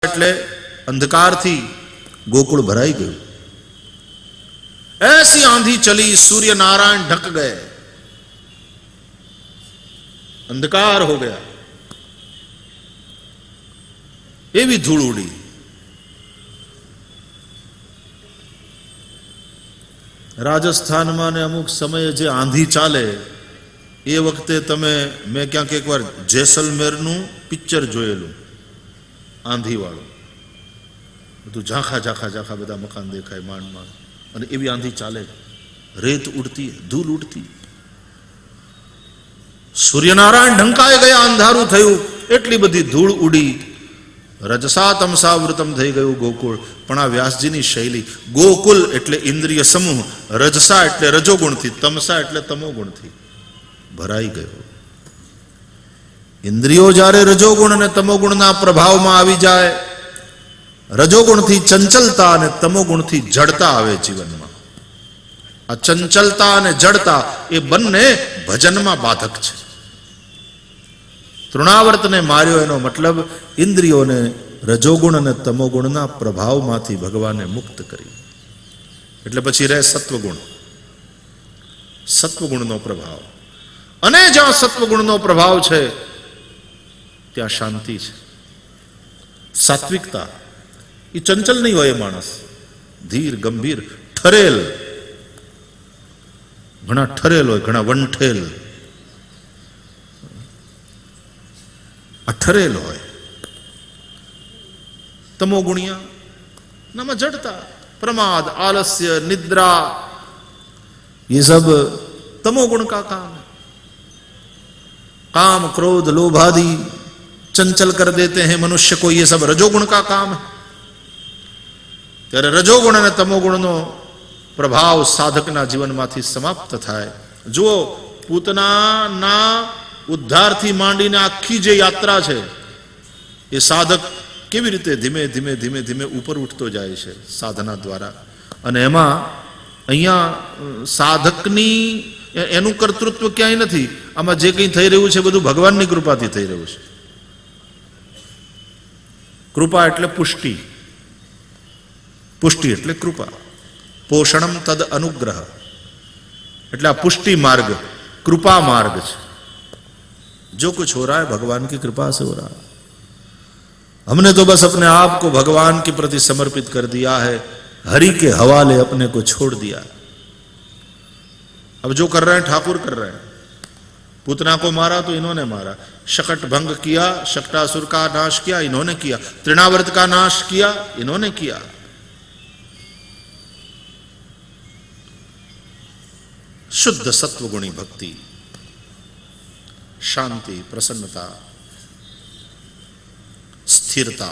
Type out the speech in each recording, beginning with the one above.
એટલે અંધકારથી ગોકુળ ભરાઈ ગયું। ऐसी आंधी चली सूर्य नारायण ढक गए, अंधकार हो गया, एवी धूल उड़ी। राजस्थान में ने अमुक समय जे आंधी चाले ए वखते तमे मैं क्या एक बार जैसलमेरनु पिक्चर जोयेलू आंधी वाळो, બધું ઝાંખા ઝાંખા ઝાંખા બધા મકાન દેખાય માંડ માંડ, અને એવી આંધી ચાલે, રેત ઉડતી, ધૂળ ઉડતી, સૂર્યનારાયણ ઢંકાઈ ગયા, અંધારું થયું, એટલી બધી ધૂળ ઉડી, રજસા તમસા વૃતમ થઈ ગયું ગોકુળ। પણ આ વ્યાસજીની શૈલી, ગોકુલ એટલે ઇન્દ્રિય સમૂહ, રજસા એટલે રજોગુણથી, તમસા એટલે તમોગુણથી ભરાઈ ગયો। ઇન્દ્રિયો જ્યારે રજોગુણ અને તમોગુણના પ્રભાવમાં આવી જાય, રજોગુણથી ચંચલતા અને તમોગુણથી જડતા આવે જીવનમાં। આ ચંચલતા અને જડતા એ બંને ભજનમાં બાધક છે। તૃણાવર્તને માર્યો એનો મતલબ ઇન્દ્રિયોને રજોગુણ અને તમોગુણના પ્રભાવમાંથી ભગવાને મુક્ત કરી। એટલે પછી રહે સત્વગુણ, સત્વગુણનો પ્રભાવ, અને જ્યાં સત્વગુણનો પ્રભાવ છે ત્યાં શાંતિ છે, સાત્વિકતા। એ ચંચલ નહીં હોય માણસ, ધીર ગંભીર ઠરેલ, ઘણા ઠરેલ હોય, ઘણા વંઠેલ, આ ઠરેલ હોય। તમોગુણિયા નામાં જડતા, प्रमाद, आलस्य, निद्रा, ये सब तमोगुण का काम है। काम क्रोध लोभ आदि चंचल कर देते हैं मनुष्य को, ये सब रजोगुण का काम है। त्यारे रजोगुण और तमोगुणनो प्रभाव साधकना जीवनमांथी समाप्त थाय। जो पूतनाना उद्धारथी मांडीने आखी जे यात्रा छे ए साधक केवी रीते धीमे धीमे धीमे धीमे ऊपर उठतो जाय छे साधना द्वारा। अने एमां अहींया साधकनी एनुं कर्तृत्व क्यांय नथी, आमां जे कंई थई रह्युं छे बधुं भगवाननी कृपाथी थई रह्युं छे। कृपा एटले पुष्टि, पुष्टि एटले कृपा, पोषणम तद अनुग्रह, एटले आ पुष्टि मार्ग, कृपा मार्ग छे। जो कुछ हो रहा है भगवान की कृपा से हो रहा है। हमने तो बस अपने आप को भगवान के प्रति समर्पित कर दिया है, हरि के हवाले अपने को छोड़ दिया। अब जो कर रहे हैं ठाकुर कर रहे हैं। पूतना को मारा तो इन्होंने मारा, शकट भंग किया, शक्टासुर का नाश किया इन्होंने किया, तृणावर्त का नाश किया इन्होंने किया। शुद्ध सत्वगुणी भक्ति, शांति, प्रसन्नता, स्थिरता,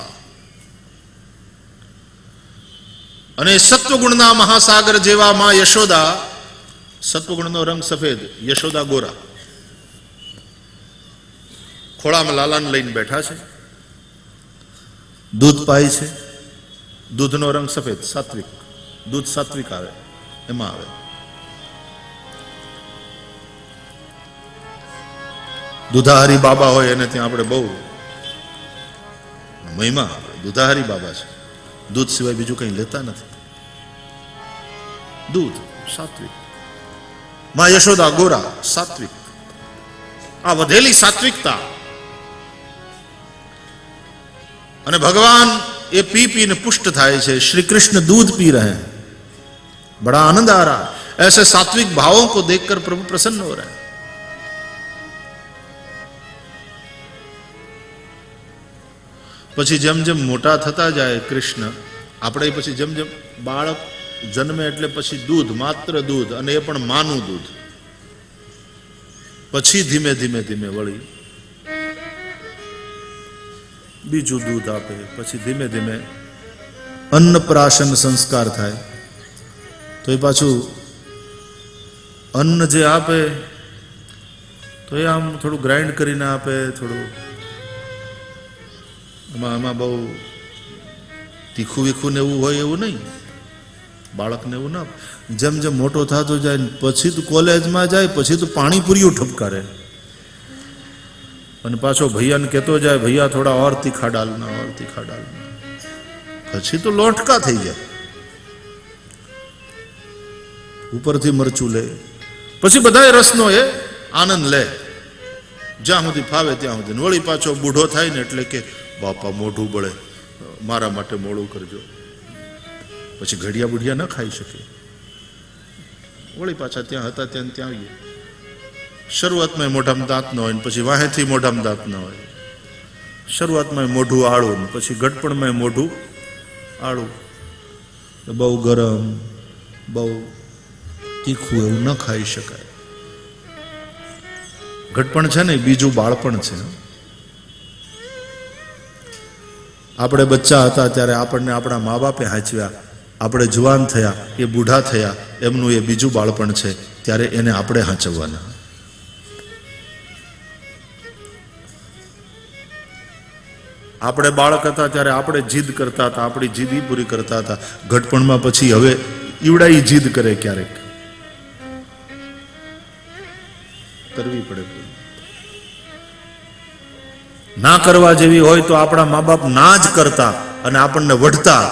अने सत्वगुणना महासागर जेवा मां यशोदा, सत्वगुणनो रंग सफेद, यशोदा गोरा, खोळामां लालाने लईने बैठा छे, दूध पाय छे, दूधनो रंग सफेद, सात्विक, दूध सात्विक आवे एमां आवे। दुधाहरी बाबा होय एने त्यां आपणे बहु महिमा, दुधाहरी बाबा छे, दूध सिवाय बीजું કંઈ લેતા નથી। दूध सात्विक, मां यशोदा गोरा सात्विक। आ વધેલી સાત્વિકતા અને भगवान ये पी पी ने पुष्ट थाय छे। श्री कृष्ण दूध पी रहे हैं, बड़ा आनंद आ रहा है। ऐसे सात्विक भावों को देखकर प्रभु प्रसन्न हो रहे हैं। પછી જેમ જેમ મોટા થતા જાય કૃષ્ણ, આપણે પછી જેમ જેમ બાળક જન્મે એટલે પછી દૂધ, માત્ર દૂધ, અને એ પણ માનું દૂધ, પછી ધીમે ધીમે ધીમે વળી બીજું દૂધ આપે, પછી ધીમે ધીમે અન્નપ્રાશન સંસ્કાર થાય, તો એ પાછું અન્ન જે આપે તો એ આમ થોડું ગ્રાઇન્ડ કરીને આપે, થોડું એમાં બહુ તીખું વીખું ને એવું હોય એવું નહીં, બાળકને એવું ના। જેમ જેમ મોટો થતો જાય પછી તો કોલેજમાં જાય પછી તો પાણીપુરીઓ ઠપકારે, અને પાછો ભૈયાને કહેતો જાય, ભૈયા થોડા और तीखा डालना और तीखा डालना। પછી તો લોટકા થઈ જાય. ઉપરથી મરચું લે, પછી બધા રસનો એ આનંદ લે જ્યાં સુધી ફાવે ત્યાં સુધી. વળી પાછો બૂઢો થાય ને એટલે કે બાપા મોઢું બળે, મારા માટે મોડું કરજો. પછી ઘડિયા બુઢિયા ન ખાઈ શકે, વળી પાછા ત્યાં હતા ત્યાં ત્યાં આવીએ. શરૂઆતમાં મોઢામાં દાંત ન હોય ને પછી વાહેથી મોઢામાં દાંત ન હોય. શરૂઆતમાં મોઢું આળું, પછી ઘટપણમાં મોઢું આળું. બહુ ગરમ, બહુ તીખું એવું ન ખાઈ શકાય. ઘટપણ છે ને બીજું બાળપણ છે. આપણે બચ્ચા હતા ત્યારે આપણને આપણા મા બાપે હાંચવ્યા, આપણે જુવાન થયા, એ બુઢા થયા, એમનું એ બીજું બાળપણ છે, ત્યારે એને આપણે હાંચવવાના. આપણે બાળક હતા ત્યારે આપણે જીદ કરતા હતા, આપણી જીદ પૂરી કરતા હતા. ઘટપણમાં પછી હવે ઈવડાઈ જીદ કરે, ક્યારેક કરવી પડે. ના કરવા જેવી હોય તો આપણા મા બાપ ના જ કરતા અને આપણને વઢતા.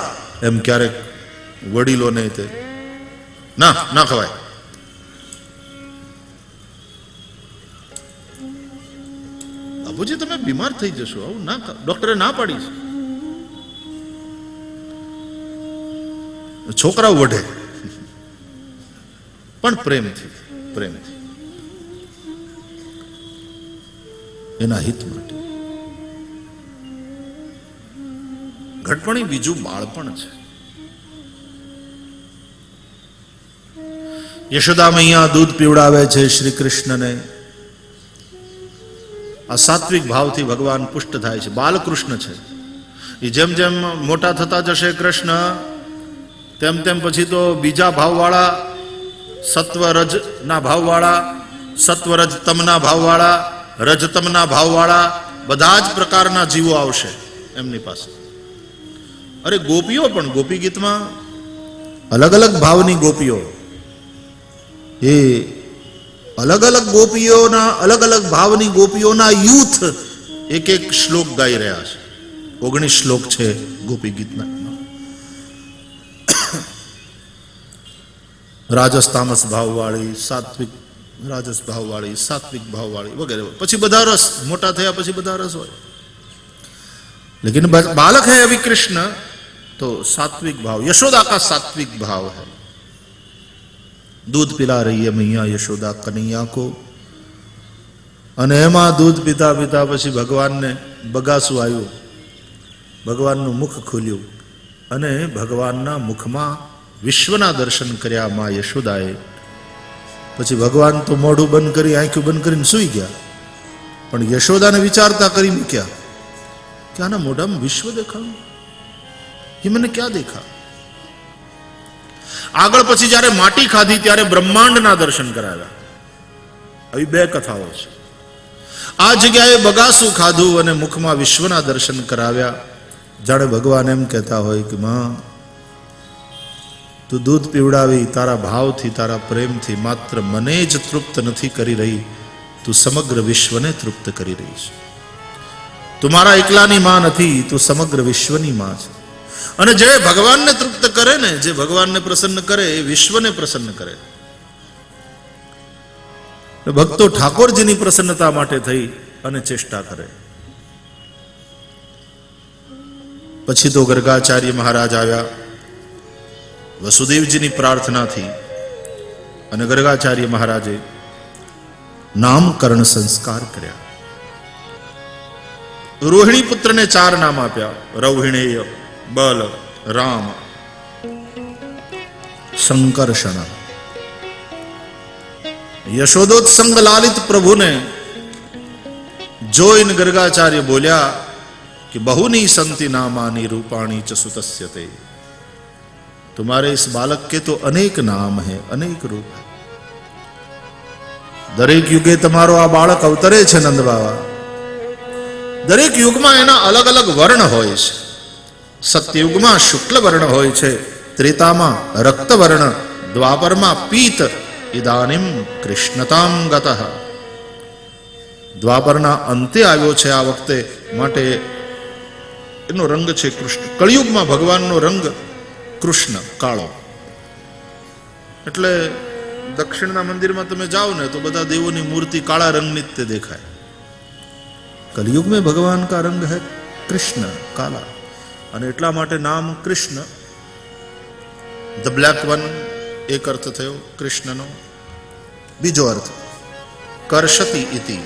એમ ક્યારેક વડીલો નહીં તે ના ના ખવાય. બાબુજી તમે બીમાર થઈ જશો, આવું ના, ડોક્ટરે ના પાડી છે. છોકરાઓ વઢે પણ પ્રેમથી, પ્રેમથી, એના હિત માટે. ઘટપણી બીજું બાળપણ છે. યશોદા મૈયા દૂધ પીવડાવે છે શ્રી કૃષ્ણને. આ સાત્વિક ભાવથી ભગવાન પુષ્ટ થાય છે. બાલકૃષ્ણ છે એ. જેમ જેમ મોટા થતા જશે કૃષ્ણ, તેમ તેમ પછી તો બીજા ભાવવાળા, સત્વરજ ના ભાવવાળા, સત્વરજ તમના ભાવવાળા, રજતમના ભાવવાળા બધા જ પ્રકારના જીવો આવશે એમની પાસે. અરે ગોપીઓ પણ, ગોપી ગીતમાં અલગ અલગ ભાવની ગોપીઓ, એ અલગ અલગ ગોપીઓના, અલગ અલગ ભાવની ગોપીઓના યુથ એક એક શ્લોક ગાઈ રહ્યા છે. 19 શ્લોક છે ગોપી ગીતના. રાજસ તામસ ભાવવાળી, સાત્વિક રાજસ ભાવવાળી, સાત્વિક ભાવવાળી વગેરે. પછી બધા રસ, મોટા થયા પછી બધા રસ હોય. लेकिन बालक है अभी कृष्ण तो सात्विक भाव, यशोदा का सात्विक भाव है. दूध पिला रही है मैया यशोदा कन्हैया को. અને એમાં દૂધ પીતા પીતા પછી ભગવાનને બગાસું આવ્યું, ભગવાનનું મુખ ખુલ્યું અને ભગવાનના મુખમાં વિશ્વના દર્શન કર્યા મા યશોદાએ. પછી ભગવાન તો મોઢું બંધ કરી, આંખું બંધ કરીને સૂઈ ગયા, પણ યશોદાને વિચારતા કરી મૂક્યા કે આના મોઢામાં વિશ્વ દેખાયું, એ મને ક્યાં દેખા. આગળ પછી જયારે માટી ખાધી ત્યારે બ્રહ્માંડના દર્શન કરાવ્યા. આવી 2 કથાઓ છે. આ જગ્યાએ બગાસું ખાધું અને મુખમાં વિશ્વના દર્શન કરાવ્યા. જાણે ભગવાન એમ કહેતા હોય કે માં, તું દૂધ પીવડાવી તારા ભાવથી, તારા પ્રેમથી માત્ર મને જ તૃપ્ત નથી કરી રહી, તું સમગ્ર વિશ્વને તૃપ્ત કરી રહી છે. તું મારા એકલાની માં નથી, તું સમગ્ર વિશ્વની માં છે. અને જે ભગવાનને તૃપ્ત કરે ને, જે ભગવાનને પ્રસન્ન કરે, એ વિશ્વને પ્રસન્ન કરે. ભક્તો ઠાકોરજીની પ્રસન્નતા માટે થઈ અને ચેષ્ટા કરે. પછી તો ગર્ગાચાર્ય મહારાજ આવ્યા વસુદેવજીની પ્રાર્થનાથી, અને ગર્ગાચાર્ય મહારાજે નામકરણ સંસ્કાર કર્યા. રોહિણી પુત્રને 4 નામ આપ્યા: રૌહિણેય, બલ, રામ, સંકર્ષણ. યશોદોત્સંગ લાલિત પ્રભુને જોઈને ગર્ગાચાર્ય બોલ્યા कि बहुनी संति नामानि रूपाणी च सुतस्यते. तुम्हारे इस बालक के तो अनेक नाम है, अनेक रूप है. दरेक युगे तमारो आ बालक अवतरे छे नंद बाबा. दरेक युगમાં એના અલગ અલગ વર્ણ હોય છે. સત્યયુગમાં શુક્લ વર્ણ હોય છે, ત્રેતામાં રક્ત વર્ણ, દ્વાપરમાં પીત, ઇદાનીમ કૃષ્ણતામ ગતઃ. દ્વાપરના અંતે આવ્યો છે આ વખતે, માટે એનો રંગ છે કૃષ્ણ. કળિયુગમાં ભગવાનનો રંગ કૃષ્ણ, કાળો. એટલે દક્ષિણના મંદિરમાં તમે જાઓ ને તો બધા દેવોની મૂર્તિ કાળા રંગની જ તે દેખાય. કલયુગ में भगवान का रंग है कृष्ण, काला. અને એટલા માટે નામ કૃષ્ણ, ધ બ્લેક વન, એક અર્થ થયો કૃષ્ણનો. બીજો અર્થ કર્ષતિ ઇતિ,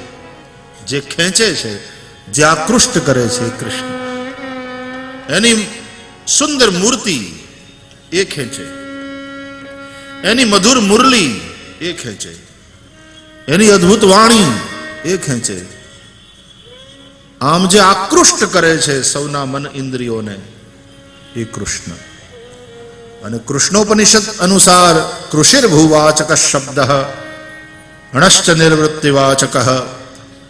જે ખેંચે છે, જે આકૃષ્ટ કરે છે કૃષ્ણ. એની સુંદર મૂર્તિ એ ખેંચે, એની મધુર મુરલી એ ખેંચે, એની અદ્ભુત વાણી એ ખેંચે. આમ જે આકૃષ્ટ કરે છે સૌના મન ઇન્દ્રિયોને એ કૃષ્ણ. અને કૃષ્ણોપનિષદ અનુસાર કૃષિર્ભુવાચક શબ્દ અણશ્ચ નિર્વૃત્તિવાચક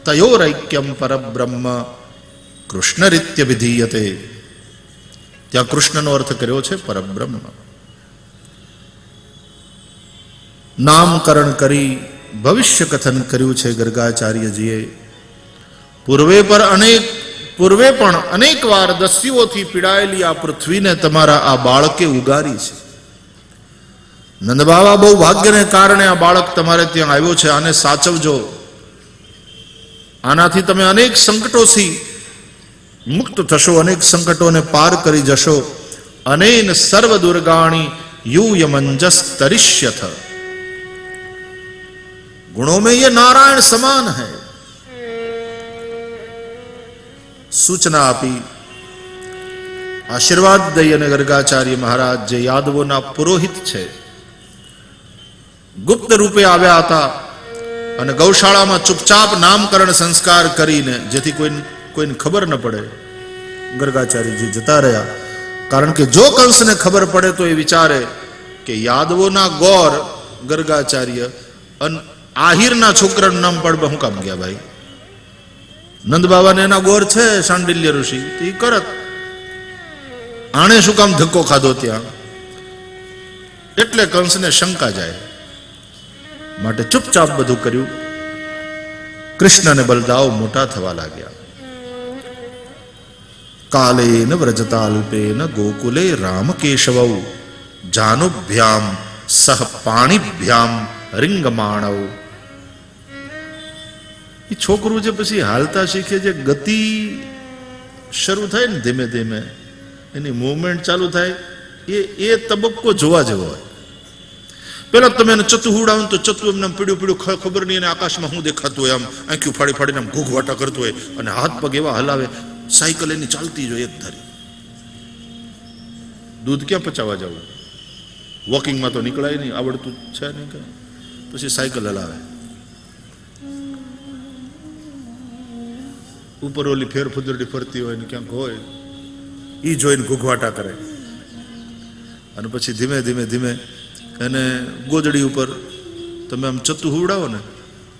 તયોરૈક્યમ પરબ્રહ્મ કૃષ્ણરીત્ય વિધીયતે. ત્યાં કૃષ્ણનો અર્થ કર્યો છે પરબ્રહ્મ. નામકરણ કરી ભવિષ્ય કથન કર્યું છે ગર્ગાચાર્યજીએ. પૂર્વે પણ અનેક વાર દસ્યુઓથી પીડાયેલી આ પૃથ્વીને તમારા આ બાળકે ઉગારી છે. નંદબાવા બહુ ભાગ્યને કારણે આ બાળક તમારે ત્યાં આવ્યો છે. આને સાચવજો. આનાથી તમે અનેક સંકટોથી મુક્ત થશો, અનેક સંકટોને પાર કરી જશો. અનેન સર્વ દુર્ગાણી यूयमंजस तरिष्यथ। गुणों में ये नारायण समान है। सूचना आपी आशीर्वाद दई અને ગર્ગાચાર્ય મહારાજ જે યાદવોના પુરોહિત છે ગુપ્ત રૂપે આવ્યા હતા અને ગૌશાળામાં ચૂપચાપ નામકરણ સંસ્કાર કરીને જેથી કોઈને ખબર ન પડે ગર્ગાચાર્યજી જતા રહ્યા, કારણ કે જો કંસને ખબર પડે તો એ વિચારે કે યાદવોના ગોર ગર્ગાચાર્ય અને આહિરના છોકરાનું નામ પડે હું કામ ગયા ભાઈ, નંદ બાબાને એના ગોર છે શાંડિલ્ય ઋષિ તો એ કરત, આણે શું કામ ધક્કો ખાધો ત્યાં, એટલે કંસને શંકા જાય માટે ચૂપચાપ બધું કર્યું. કૃષ્ણ અને બલદાવ મોટા થવા લાગ્યા. કાલેન વ્રજતાલ્પેન ગોકુલે રામ કેશવૌ જાનુભ્યામ સહ પાણીભ્યામ રિંગમાણવ. એ છોકરું જે પછી હાલતા શીખે, જે ગતિ શરૂ થાય ને ધીમે ધીમે એની મૂવમેન્ટ ચાલુ થાય, એ તબક્કો જોવા જેવો હોય. પેલા તમે એને ચતું ઉડાવો તો ચતું એમને પીડ્યું પીડ્યું ખબર નહીં, અને આકાશમાં શું દેખાતું હોય, આમ આંખ્યું ફાડી ફાડીને આમ ઘૂઘવાટા કરતું હોય અને હાથ પગ એવા હલાવે, સાયકલ એની ચાલતી જ હોય એક ધારી. દૂધ ક્યાં પચાવવા જવું, વોકિંગમાં તો નીકળાય નહીં, આવડતું છે નહીં કે પછી સાયકલ હલાવે, ઉપર ઓલી ફેર ફુદરડી ફરતી હોય ને ક્યાંક હોય એ જોઈને ઘૂઘવાટા કરે, અને પછી ધીમે ધીમે ધીમે એને ગોદડી ઉપર તમે આમ ચત્તું હુવડાવો ને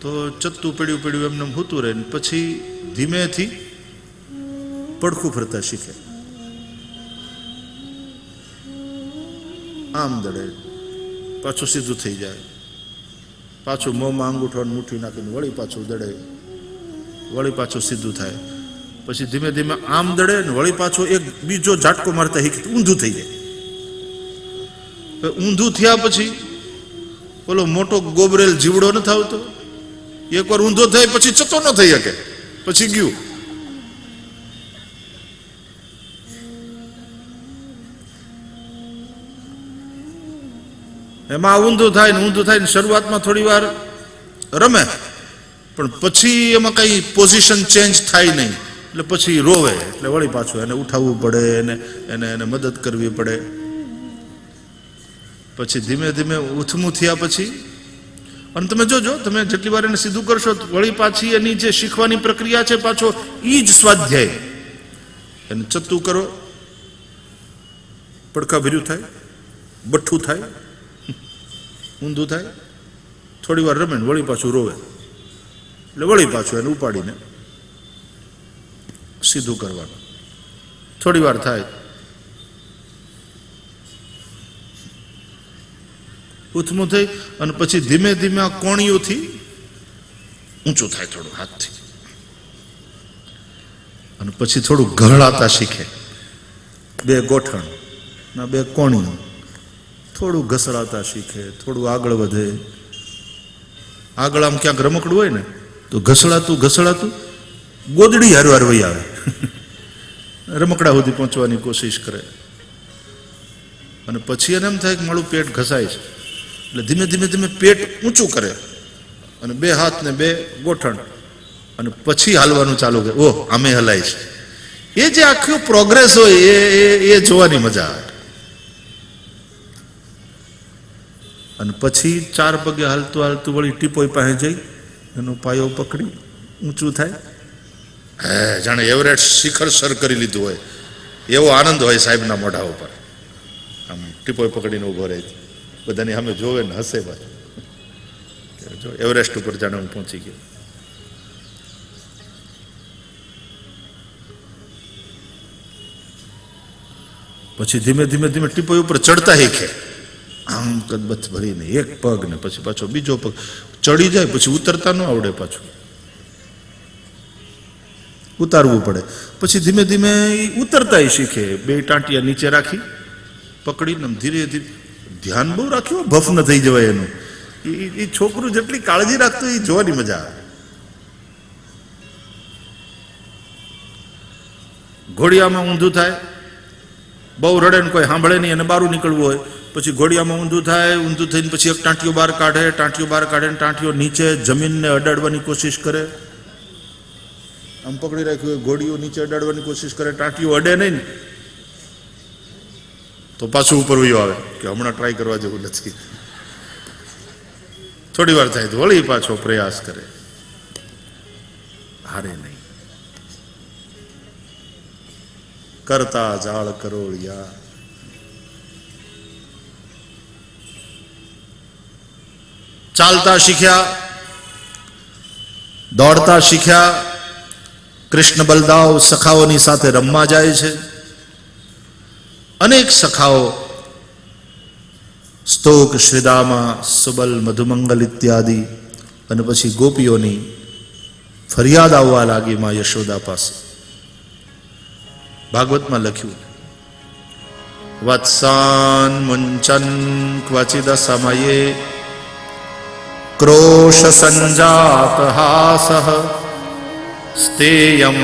તો ચત્તું પડ્યું પડ્યું એમને હોતું રહે, ને પછી ધીમેથી પડખું ફરતા શીખે. આમ દડે પાછું સીધું થઈ જાય, પાછું મોંમાં અંગૂઠો મુઠ્ઠી નાખીને વળી પાછું દડે, વળી પાછું સીધું થાય, પછી ધીમે ધીમે આમ દડે ને વળી પાછો એક બીજો ઝાટકો મારતા શીખે, ઊંધું થઈ જાય. ઊંધું થયા પછી ઓલો મોટો ગોબરેલ જીવડો ન થાવતો, એકવાર ઊંધો થાય પછી ચતો ન થઈ શકે, પછી ગયું. એમાં ઊંધું થાય ને શરૂઆતમાં થોડી વાર રમે, પણ પછી એમાં કઈ પોઝિશન ચેન્જ થાય નહીં, એટલે પછી રોવે, એટલે વળી પાછું એને ઉઠાવવું પડે, એને મદદ કરવી પડે. પછી ધીમે ધીમે ઉથમું થયા પછી, અને તમે જોજો તમે જેટલી વાર એને સીધું કરશો વળી પાછી એની જે શીખવાની પ્રક્રિયા છે પાછો એ જ સ્વાધ્યાય. એને ચત્તું કરો, પડખા ભર્યું થાય, બઠ્ઠું થાય, ઊંધું થાય, થોડી વાર રમે ને વળી પાછું રોવે, એટલે વળી પાછું એને ઉપાડીને સીધું કરવાનું, થોડી વાર થાય, ઉથમું થઈ, અને પછી ધીમે ધીમે આ કોણીઓથી ઊંચું થાય થોડું હાથથી, અને પછી થોડું ગહળાતા શીખે. બે ગોઠણ ના બે કોણીઓ, થોડું ઘસડાતા શીખે, થોડું આગળ વધે. આગળ આમ ક્યાંક રમકડું હોય ને તો ઘસડાતું ઘસડાતું ગોદડી હારવાર વહી આવે, રમકડા સુધી પહોંચવાની કોશિશ કરે. અને પછી એને એમ થાય કે મારું પેટ ઘસાય છે, એટલે ધીમે ધીમે ધીમે પેટ ઊંચું કરે અને બે હાથ ને બે ગોઠણ, અને પછી હાલવાનું ચાલુ કરે. ઓહ, આમે હલાય છે. એ જે આખું પ્રોગ્રેસ હોય એ જોવાની મજા આવે. અને પછી 4 પગે હાલતું હાલતું વળી ટીપોઈ પાસે જઈ એનો પાયો પકડી ઊંચું થાય. જાણે એવરેસ્ટ શિખર સર કરી લીધું હોય એવો આનંદ હોય સાહેબના મોઢા ઉપર. આમ ટીપોઈ પકડીને ઉભો રહે, બધાની સામે જોવે ને હસે, જો એવરેસ્ટ ઉપર જાણે હું પહોંચી ગયો. પછી ધીમે ધીમે ધીમે ટીપોઈ ઉપર ચડતા શીખે. આમ કદબથ ભરીને એક પગ ને પછી પાછો બીજો પગ ચડી જાય, પછી ઉતરતા ન આવડે, પાછું ઉતારવું પડે. પછી ધીમે ધીમે ઉતરતા શીખે. બે ટાંટિયા નીચે રાખી પકડીને ધીરે ધીરે, ધ્યાન બહુ રાખ્યું, ભફ ન થઈ જવાય એનું. એ છોકરું જેટલી કાળજી રાખતું એ જોવાની મજા આવે. ઘોડિયામાં ઊંધું થાય, બહુ રડે ને કોઈ સાંભળે નહીં અને બહાર નીકળવું હોય, પછી ઘોડિયામાં ઊંધું થાય. ઊંધું થઈને પછી એક ટાંટિયો બહાર કાઢે, ટાંટિયો બહાર કાઢે ને ટાંટિયો નીચે જમીનને અડાડવાની કોશિશ કરે. આમ પકડી રાખ્યું હોય, ઘોડીઓ નીચે અડાડવાની કોશિશ કરે, ટાંટિયો અડે નહીં ને તો પાછું ઉપર વયો આવે કે હમણાં ટ્રાય કરવા જેવું નથી. થોડી વાર થાય તો વળી પાછો પ્રયાસ કરે, હારે નહીં. કરતા જાળ કરોળિયા. ચાલતા શીખ્યા, દોડતા શીખ્યા. કૃષ્ણ બલદાવ સખાઓની સાથે રમવા જાય છે. અનેક સખાઓ સ્તોક, શ્રીદામા, સુબલ, મધુમંગલ ઇત્યાદિ. અને પછી ગોપીઓની ફરિયાદ આવવા લાગી માં યશોદા પાસે. ભાગવતમાં લખ્યું, વત્સાન મુંચન ક્વચિદ સમયે ક્રોશ સંજાત હાસઃ સ્તેયં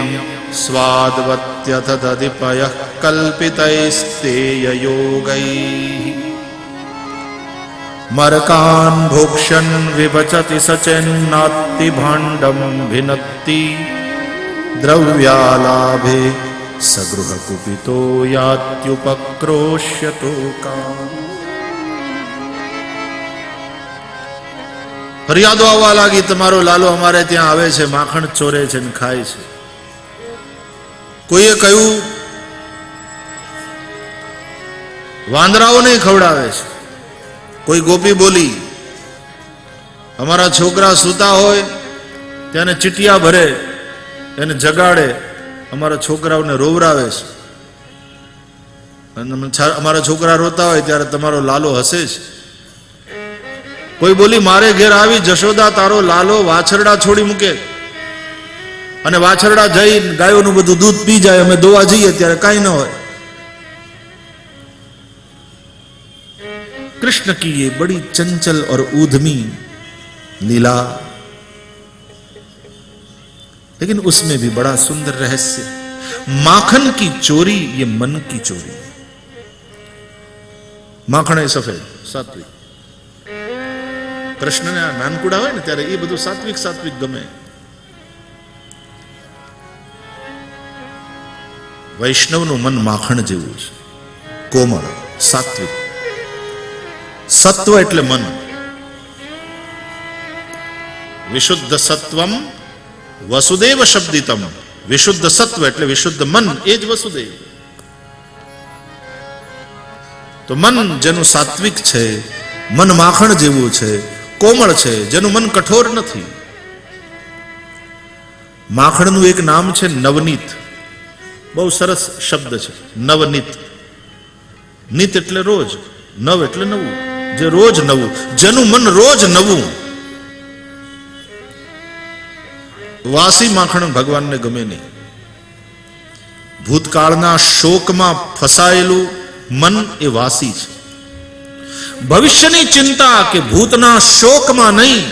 સ્વાદવત્યથ દધિપયઃ કલ્પિતૈસ્તેય યોગૈઃ મરકાન ભોક્ષ્યન વિભચતિ સચેન્નાત્તિ ભાંડમ ભિનત્તિ દ્રવ્યાલાભે સગૃહ કુપિતો યાત્યુપક્રોશ્યતો કામ. ફરિયાદો આવવા લાગી, તમારો લાલો અમારે ત્યાં આવે છે, માખણ ચોરે છે ને ખાય છે. કોઈએ કહ્યું વાંદરાઓને ખવડાવે છે. કોઈ ગોપી બોલી અમારા છોકરા સૂતા હોય તેને ચીટિયા ભરે, એને જગાડે, અમારા છોકરાઓને રોવરાવે છે. અને અમારા છોકરા રોતા હોય ત્યારે તમારો લાલો હસે છે. કોઈ બોલી મારે ઘેર આવી જશોદા તારો લાલો વાછરડા છોડી મૂકે અને વાછરડા જઈ ગાયોનું બધું દૂધ પી જાય, અમે દોવા જઈએ ત્યારે કાંઈ ન હોય. कृष्ण की ये बड़ी चंचल और ऊधमी लीला, लेकिन उसमें भी बड़ा सुंदर रहस्य. माखन की चोरी ये मन की चोरी. माखण है सफेद सात्विक. कृष्ण ने नानकुड़ा હોય ને ત્યારે એ બધું સાત્વિક સાત્વિક ગમે. વૈષ્ણવનું મન માખણ જેવું છે, કોમળ, સાત્વિક. સત્વ એટલે મન. વિશુદ્ધ સત્વમ વસુદેવ શબ્દિતમ. વિશુદ્ધ સત્વ એટલે વિશુદ્ધ મન, એ જ વસુદેવ. તો મન જેનું સાત્વિક છે, મન માખણ જેવું છે, કોમળ છે, જેનું મન કઠોર નથી. માખણનું એક નામ છે નવનીત. બહુ સરસ શબ્દ છે નવનીત. નીત એટલે રોજ, નવ એટલે નવું, જે રોજ નવું, જેનું મન રોજ નવું. વાસી માખણ ભગવાનને ગમે નહીં. ભૂતકાળના શોકમાં ફસાયેલું મન એ વાસી છે. ભવિષ્યની ચિંતા કે ભૂતના શોકમાં નહીં,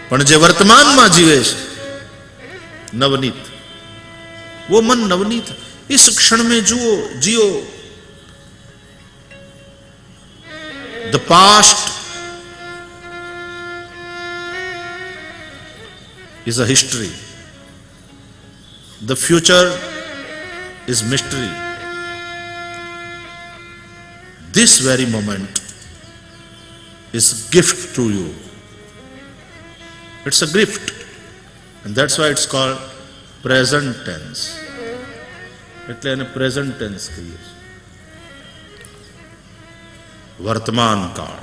પણ જે વર્તમાનમાં જીવે છે નવनीत, वो मन नवनीत. इस क्षण में जियो. The past is a history. The future is mystery. This very moment is gift to you. It's a gift, and that's why it's called present tense. એટલે એને પ્રેઝન્ટ ટેન્સ કહીએ છીએ. વર્તમાન કાળ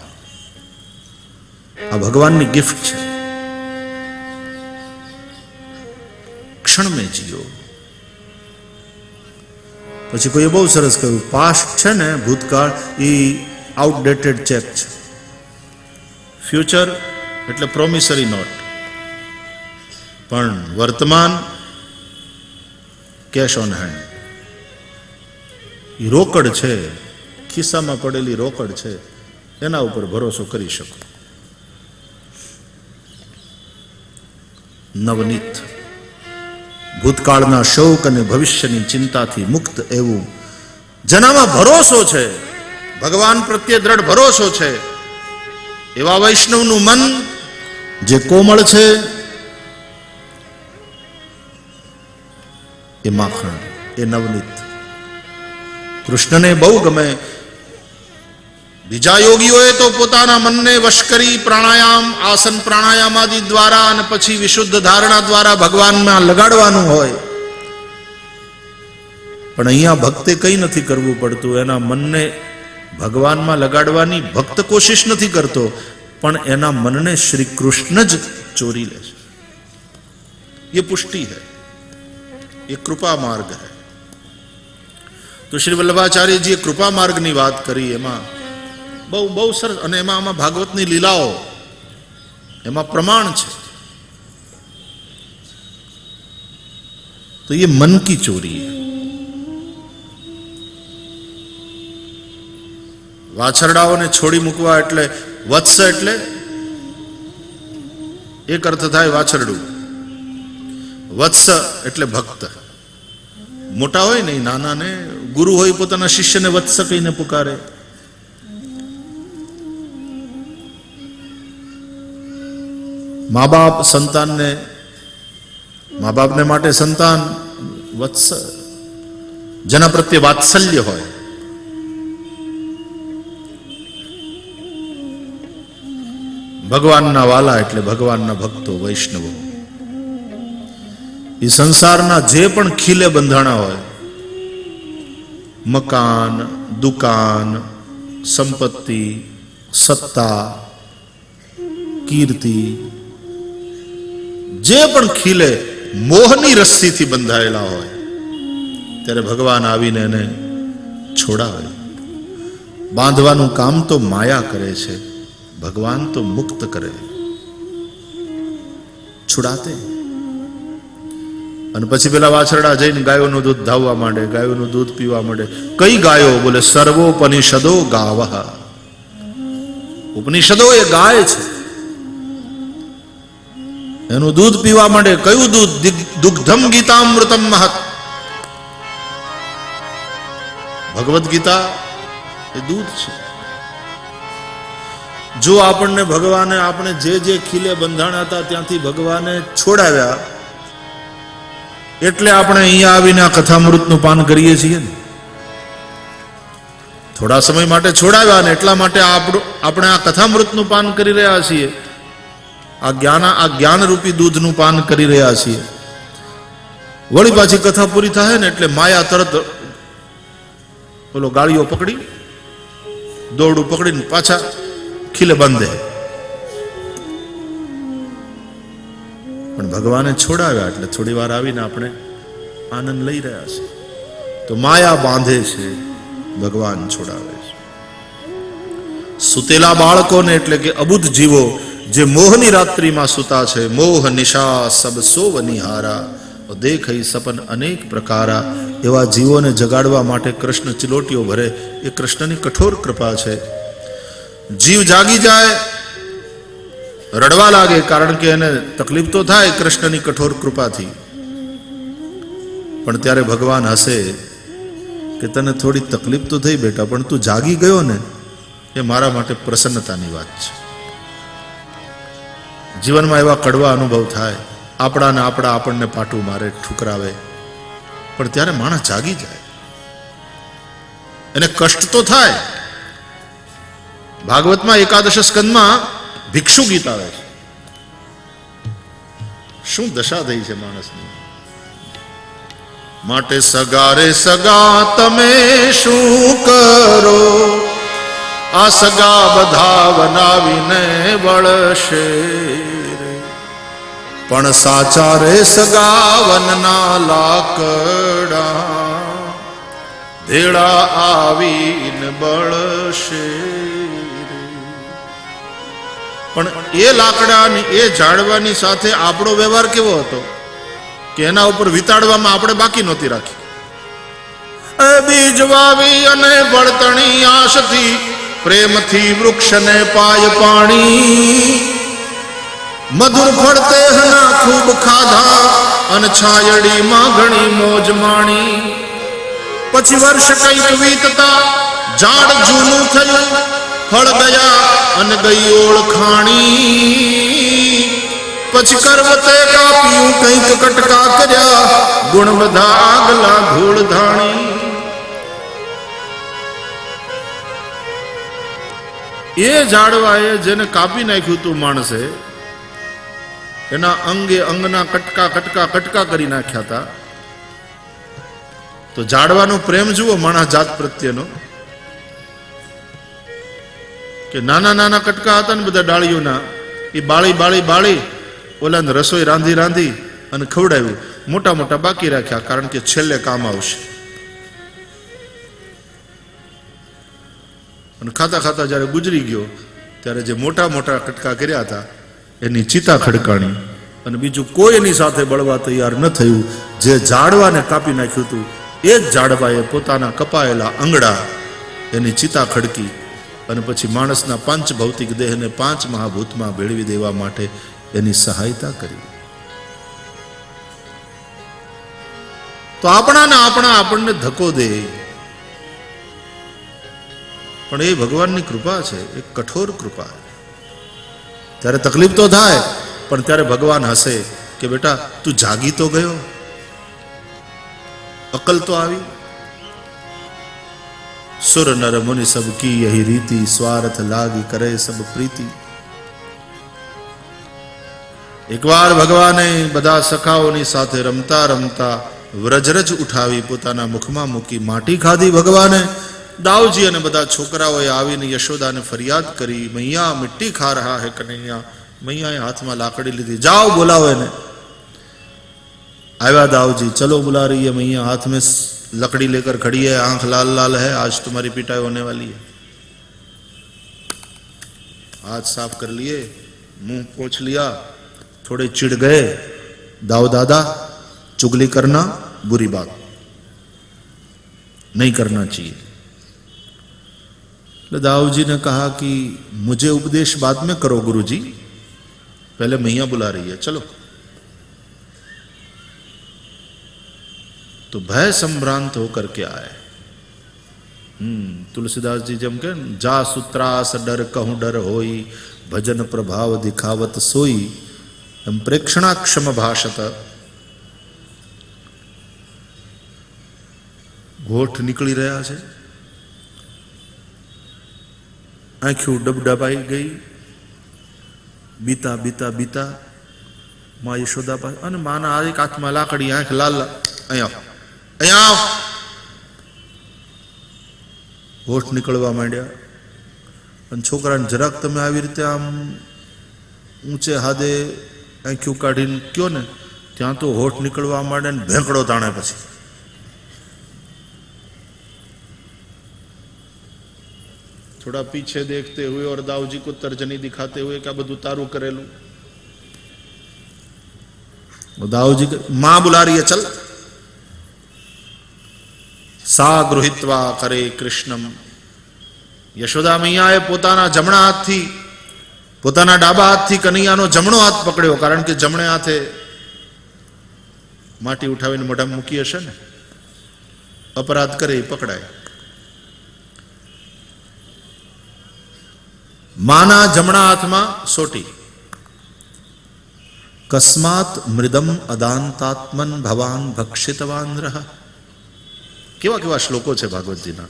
આ ભગવાનની ગિફ્ટ છે. ક્ષણ મેં જીઓ. પછી કોઈએ બહુ સરસ કહ્યું, પાસ્ટ છે ને ભૂતકાળ એ આઉટડેટેડ ચેક છે. ફ્યુચર એટલે પ્રોમિસરી નોટ, પણ વર્તમાન કેશ ઓન હેન્ડ. એ રોકડ છે, ખિસ્સામાં પડેલી રોકડ છે, એના ઉપર ભરોસો કરી શકો. નવનીત, ભૂતકાળના શોક અને ભવિષ્યની ચિંતાથી મુક્ત એવું જેનામાં ભરોસો છે, ભગવાન પ્રત્યે દ્રઢ ભરોસો છે, એવા વૈષ્ણવનું મન જે કોમળ છે એ માખણ, એ નવનીત. કૃષ્ણને બહુ ગમે. બીજા યોગીઓએ તો પોતાના મનને વશ કરી પ્રાણાયામ, આસન પ્રાણાયામ આદિ દ્વારા અને પછી વિશુદ્ધ ધારણા દ્વારા ભગવાનમાં લગાડવાનું હોય, પણ અહીંયા ભક્તે કંઈ નથી કરવું પડતું. એના મનને ભગવાનમાં લગાડવાની ભક્ત કોશિશ નથી કરતો, પણ એના મનને શ્રી કૃષ્ણ જ ચોરી લે છે. ये पुष्टि है, ये कृपा मार्ग है. તો શ્રી વલ્લભાચાર્યજીએ કૃપા માર્ગની વાત કરી. એમાં બહુ સરસ, અને એમાં આમાં ભાગવતની લીલાઓ એમાં પ્રમાણ છે. તો ये मन की चोरी है. વાછરડાઓને છોડી મૂકવા એટલે વત્સ એટલે એક અર્થ થાય વાછરડું. વત્સ એટલે ભક્ત. મોટા હોય ને નાના ને, ગુરુ હોય પોતાના શિષ્યને વત્સ કહીને પુકારે. મા બાપ સંતાનને, મા બાપને માટે સંતાન વત્સ, જેના પ્રત્યે વાત્સલ્ય હોય. ભગવાનના વાલા એટલે ભગવાનના ભક્તો, વૈષ્ણવો. એ સંસારના જે પણ ખીલે બંધાણા હોય, મકાન, દુકાન, સંપત્તિ, સત્તા, કીર્તિ, જે પણ ખીલે મોહની રસ્સીથી બંધાયેલા હોય, ત્યારે ભગવાન આવીને એને છોડાવે. બાંધવાનું કામ તો માયા કરે છે, ભગવાન તો મુક્ત કરે, છુડાતે. અને પછી પેલા વાછરડા જઈને ગાયોનું દૂધ ધાવવા માંડે, ગાયોનું દૂધ પીવા માંડે. કઈ ગાયો? બોલે સર્વોપનિષદો ગાવઃ. ઉપનિષદો એ ગાય છે, એનું દૂધ પીવા માંડે. કયું દૂધ? દુગ્ધમ ગીતામૃતમ મહત. ભગવદ ગીતા એ દૂધ છે. જો આપણને ભગવાને, આપણે જે ખીલે બંધાણા હતા ત્યાંથી ભગવાને છોડાવ્યા, એટલે આપણે અહીંયા આવીને આ કથામૃતનું પાન કરીએ છીએ ને. થોડા સમય માટે છોડાવ્યા ને એટલા માટે આપણે આ કથામૃતનું પાન કરી રહ્યા છીએ. આ જ્ઞાનરૂપી દૂધનું પાન કરી રહ્યા છીએ. વળી પાછી કથા પૂરી થાય ને એટલે માયા તરત બોલો ગાળીઓ પકડી, દોરડું પકડીને પાછા ખીલે બાંધે. પણ ભગવાને છોડાવ્યા એટલે થોડી વાર આવીને આપણે આનંદ લઈ રહ્યા છે. તો માયા બાંધે છે, ભગવાન છોડાવે છે. સુતેલા બાળકોને એટલે કે અબુદ્ધ જીવો જે મોહની રાત્રિમાં સુતા છે, મોહ નિશા સબ સોવ નિહારા, દેખઈ સપન અનેક પ્રકારા. એવા જીવોને જગાડવા માટે કૃષ્ણ ચિલોટીઓ ભરે. એ કૃષ્ણની કઠોર કૃપા છે. જીવ જાગી જાય, રડવા લાગે, કારણ કે એને તકલીફ તો થાય કૃષ્ણની કઠોર કૃપાથી, પણ ત્યારે ભગવાન હસે કે તને થોડી તકલીફ તો થઈ બેટા, પણ તું જાગી ગયો ને, એ મારા માટે પ્રસન્નતાની વાત છે. જીવનમાં એવા કડવા અનુભવ થાય, આપણાને આપણા આપણને પાટું મારે, ઠુકરાવે, પણ ત્યારે માણસ જાગી જાય. એને કષ્ટ તો થાય. ભાગવતમાં એકાદશ સ્કંદમાં ભિક્ષુ ગીત આવે છે. શું દશા થઈ છે માણસની. માટે સગારે સગા તમે શું કરો, આ સગા બધા બનાવીને વળશે, પણ સાચા રે સગા વનના લાકડા ધેડા આવીને બળશે. પણ એ લાકડાની, એ ઝાડવાની સાથે આપણો વ્યવહાર કેવો હતો કે એના ઉપર વિતાડવામાં આપણે બાકી નહોતી રાખી. બીજ વાવી અને બળતણી આશથી, પ્રેમથી વૃક્ષને પાય પાણી, મધુર ફળ તેહના ખૂબ ખાધા, અને છાયડીમાં ઘણી મોજ માણી. પછી વર્ષ કંઈક વીતતા ઝાડ જૂનું થયું, ફળ ગયા અને ગઈ ઓળખાણી. પછી કરવતે કાપ્યું, કંઈક કટકા કર્યા, ગુણ બધા આગલા ધૂળ ધાણી. એ ઝાડવાએ જેને કાપી નાખ્યું તું માણસે, એના અંગે અંગના કટકા કટકા કટકા કરી નાખ્યા હતા. તો ઝાડવાનો પ્રેમ જુઓ માણસ જાત પ્રત્યેનો, કે નાના નાના કટકા હતા ને બધા ડાળીઓના, એ બાળી બાળી બાળી ઓલાને રસોઈ રાંધી રાંધી અને ખવડાવ્યું. મોટા મોટા બાકી રાખ્યા, કારણ કે છેલ્લે કામ આવશે. અને ખાતા ખાતા જ્યારે ગુજરી ગયો, ત્યારે જે મોટા મોટા કટકા કર્યા હતા એની ચિતા ખડકાણી, અને બીજું કોઈ એની સાથે બળવા તૈયાર ન થયું. જે ઝાડવાને કાપી નાખ્યું હતું એ જ ઝાડવાએ પોતાના કપાયેલા અંગડા એની ચિતા ખડકી, અને પછી માણસના પાંચ ભૌતિક દેહને પાંચ મહાભૂતમાં ભેળવી દેવા માટે એની સહાયતા કરી. તો આપણાને આપણા આપણને ધક્કો દે, પણ એ ભગવાનની કૃપા છે, એ કઠોર કૃપા. ત્યારે તકલીફ તો થાય, પણ ત્યારે ભગવાન હસે કે બેટા તું જાગી તો ગયો, અકલ તો આવી. સુર નર મુનિ સબ કી યહી રીતિ, સ્વાર્થ લાગી કરે સબ પ્રીતિ. એકવાર ભગવાને બધા સખાઓની સાથે રમતા રમતા વ્રજરજ ઉઠાવી પોતાના મુખમાં મૂકી માટી ખાધી. ભગવાને દાઉજી અને બધા છોકરાઓએ આવીને યશોદાને ફરિયાદ કરી, મૈયા મિટ્ટી ખા રહા હે કનૈયા. મૈયાએ હાથમાં લાકડી લીધી, જાઓ બોલાવો એને. આવ્યા દાऊजी, चलो बुला रही है मैया, हाथ में लकड़ी लेकर खड़ी है, आंख लाल लाल है, आज तुम्हारी पिटाई होने वाली है. हाथ साफ कर लिए, मुंह पोंछ लिया, थोड़े चिढ़ गए. दाऊ दादा, चुगली करना बुरी बात, नहीं करना चाहिए. तो दाऊजी ने कहा कि मुझे उपदेश बाद में करो गुरुजी, पहले मैया बुला रही है, चलो. तो भय संभ्रांत होकर के आए. तुलसीदास जी जम के जा सुत्रास डर कहूं डर होई, भजन प्रभाव दिखावत सोई, एम प्रेक्षणाक्षम भाषत. घोठ निकली रहा है, आंखों डबडबाई गई. बीता बीता बीता मां यशोदा पास, अने माना आ एक हाथ में लाकड़ी, आंख लाल, अँ होठ निकलवा मांड्या. અને છોકરાને જરાક તમે આવી રીતે આમ ઊંચે હાથે આંખ્યું કાઢીને કયો ને, ત્યાં તો હોઠ નીકળવા માંડે ને ભેંકડો તાણે. પછી थोड़ा पीछे देखते हुए और दाऊजी को तर्जनी दिखाते हुए क्या બધું તારું કરેલું. दाऊ जी मां बुला रही है, चल। सा गृहित्वा करे कृष्णम, यशोदा मैयाए પોતાના જમણા હાથથી, પોતાના ડાબા હાથથી કનૈયાનો જમણો હાથ પકડ્યો, કારણ કે જમણે હાથે માટી ઉઠાવીને મોઢામાં મૂકી હશે ને, અપરાધ કરે એ પકડાય. માના જમણા હાથમાં સોટી. કસ્માત મૃદમ અદાંતાત્મન ભવાન ભક્ષિતવાન રહ. કેવા કેવા શ્લોકો છે ભાગવતજીના.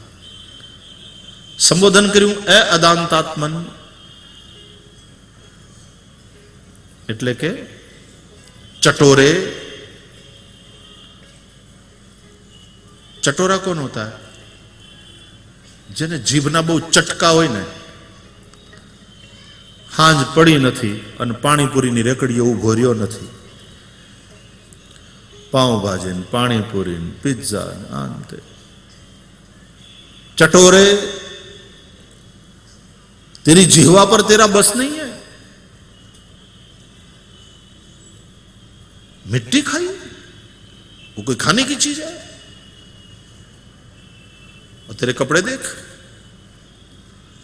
સંબોધન કર્યું એ અદાંતાત્મન, એટલે કે ચટોરે. ચટોરા કોણ હોતા? જેને જીભના બહુ ચટકા હોય ને, હાંજ પડી નથી અને પાણીપુરીની રેકડીઓ ઉભો રહ્યો નથી, પાઉંભાજી ને પાણીપુરી ને પિઝા ને આંતે. चटोरे, तेरी जिह्वा पर तेरा बस नहीं है. मिट्टी खाई वो कोई खाने की चीज है? और तेरे कपड़े देख,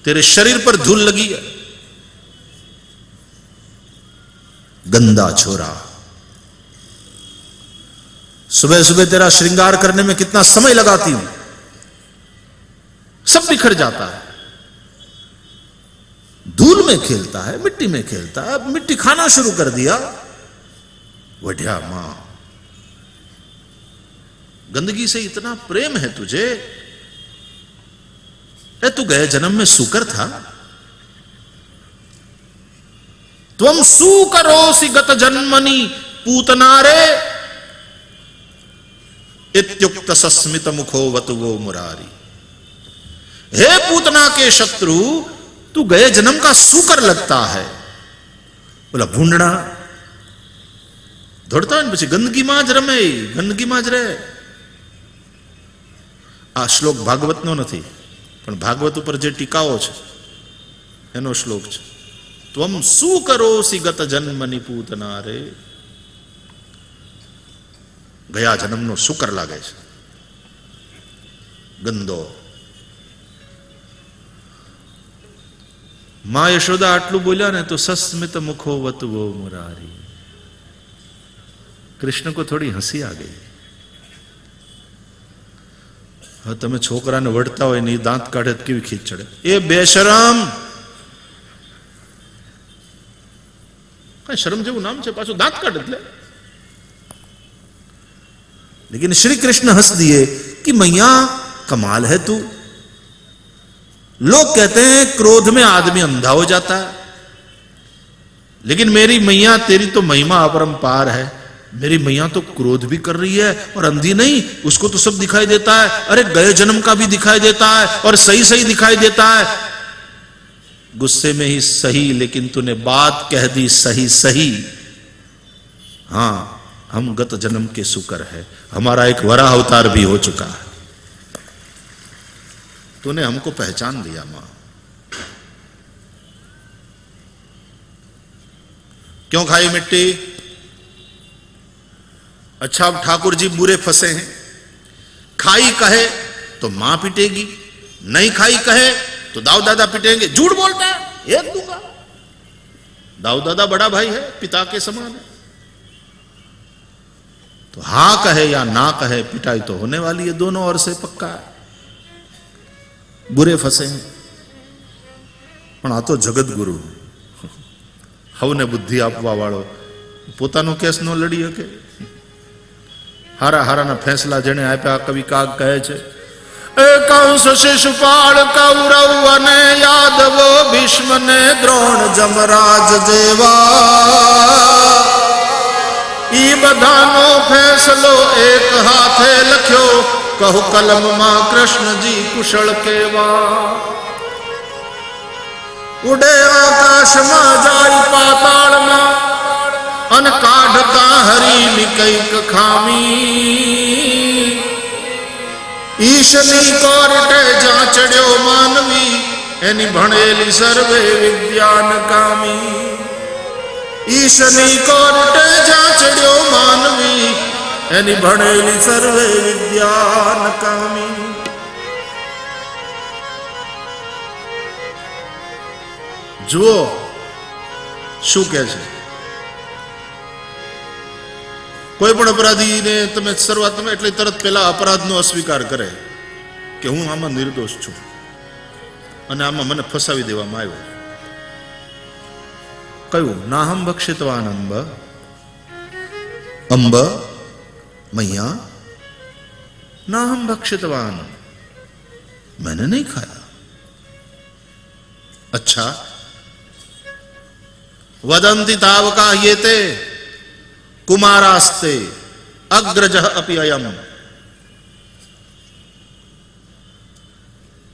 तेरे शरीर पर धूल लगी है. गंदा छोरा, सुबह सुबह तेरा श्रृंगार करने में कितना समय लगाती हूं, सब बिखर जाता है. धूल में खेलता है, मिट्टी में खेलता है. अब मिट्टी खाना शुरू कर दिया. वढ़िया मां, गंदगी से इतना प्रेम है तुझे. तू गए जन्म में सूकर था. त्वम सूकरोसि गत जन्मनि पूतनारे इत्युक्त सस्मित मुखो वतुवो मुरारी. हे पूतना के शत्रु, तू गए जन्म का सूकर लगता है. बोला भूंडना दौड़ता है પછી ગંદકીમાં જ રમે, ગંદકીમાં જ રહે. આ શ્લોક ભાગવતનો નથી, પણ ભાગવત ઉપર જે ટીકાઓ છે એનો શ્લોક છે. ત્વમ સુકરોસि ગત જન્મનિ પૂતના રે. ગયા જન્મનો શુકર લાગે છે, ગંદો. मां यशोदा आटलू बोलिया ने तो सस्मित मुखो वतुवो मुरारी. कृष्ण को थोड़ी हंसी आ गई. हाँ, तमे छोकरा ने वड़ता हो नहीं दांत काढ़े तो केवी खींच चढ़े. ए बेशरम, शर्म जेवू नाम छे, पाछो दांत काढ़े એટલે. लेकिन श्री कृष्ण हंस दिए कि मैया कमाल है तू. लोग कहते हैं क्रोध में आदमी अंधा हो जाता है, लेकिन मेरी मैया तेरी तो महिमा अपरंपार है. मेरी मैया तो क्रोध भी कर रही है और अंधी नहीं, उसको तो सब दिखाई देता है. अरे गए जन्म का भी दिखाई देता है और सही सही दिखाई देता है. गुस्से में ही सही, लेकिन तूने बात कह दी सही सही. हां, हम गत जन्म के सुकर है. हमारा एक वराह अवतार भी हो चुका है. तूने हमको पहचान लिया मां. क्यों खाई मिट्टी? अच्छा, अब ठाकुर जी बुरे फंसे हैं. खाई कहे तो मां पिटेगी, नहीं खाई कहे तो दाऊ दादा पिटेंगे. झूठ बोलता है, एक दूंगा. दाऊ दादा बड़ा भाई है, पिता के समान है. तो हां कहे या ना कहे, पिटाई तो होने वाली है. दोनों ओर से पक्का है. बुरे फसे हैं. પણ આ તો જગત ગુરુ, હવને બુદ્ધિ આપવા વાળો, પોતાનો કેસ નો લડી શકે. હારા હારાના ફેંસલા જેને આપ્યા. કવિ કાગ કહે છે, કંસ શિશુપાળ કૌરવ અને યાદવો ભીષ્મ ને દ્રોણ જમરાજ જેવા. ઈ બધાનો ફેંસલો એક હાથે લખ્યો. कहु कलम मां कृष्ण जी कुशल केवा. उड़े आकाश में जाई पाताल में अन काढ़ता हरी निकैक खामी. ईशनी कोरटे जा चढ़्यो मानवी, एनी भणेली सर्वे विद्यान कामी. ઈશની કોર્ટે જ્યાં ચડ્યો માનવી, એની ભણેલી સર્વે વિદ્યા નકામી. જુઓ શું કે છે. કોઈ પણ અપરાધીને તમે શરૂઆતમાં એટલે તરત પેલા અપરાધનો અસ્વીકાર કરે કે હું આમાં નિર્દોષ છું અને આમાં મને ફસાવી દેવામાં આવ્યો. કયું? નાહમ ભક્ષિતવાન અંબ મૈયા, નાહમ ભક્ષિતવાન, मैंने नहीं खाया. अच्छा, वदंति तावका ये ते कुमारास्ते अग्रज अपि अयम.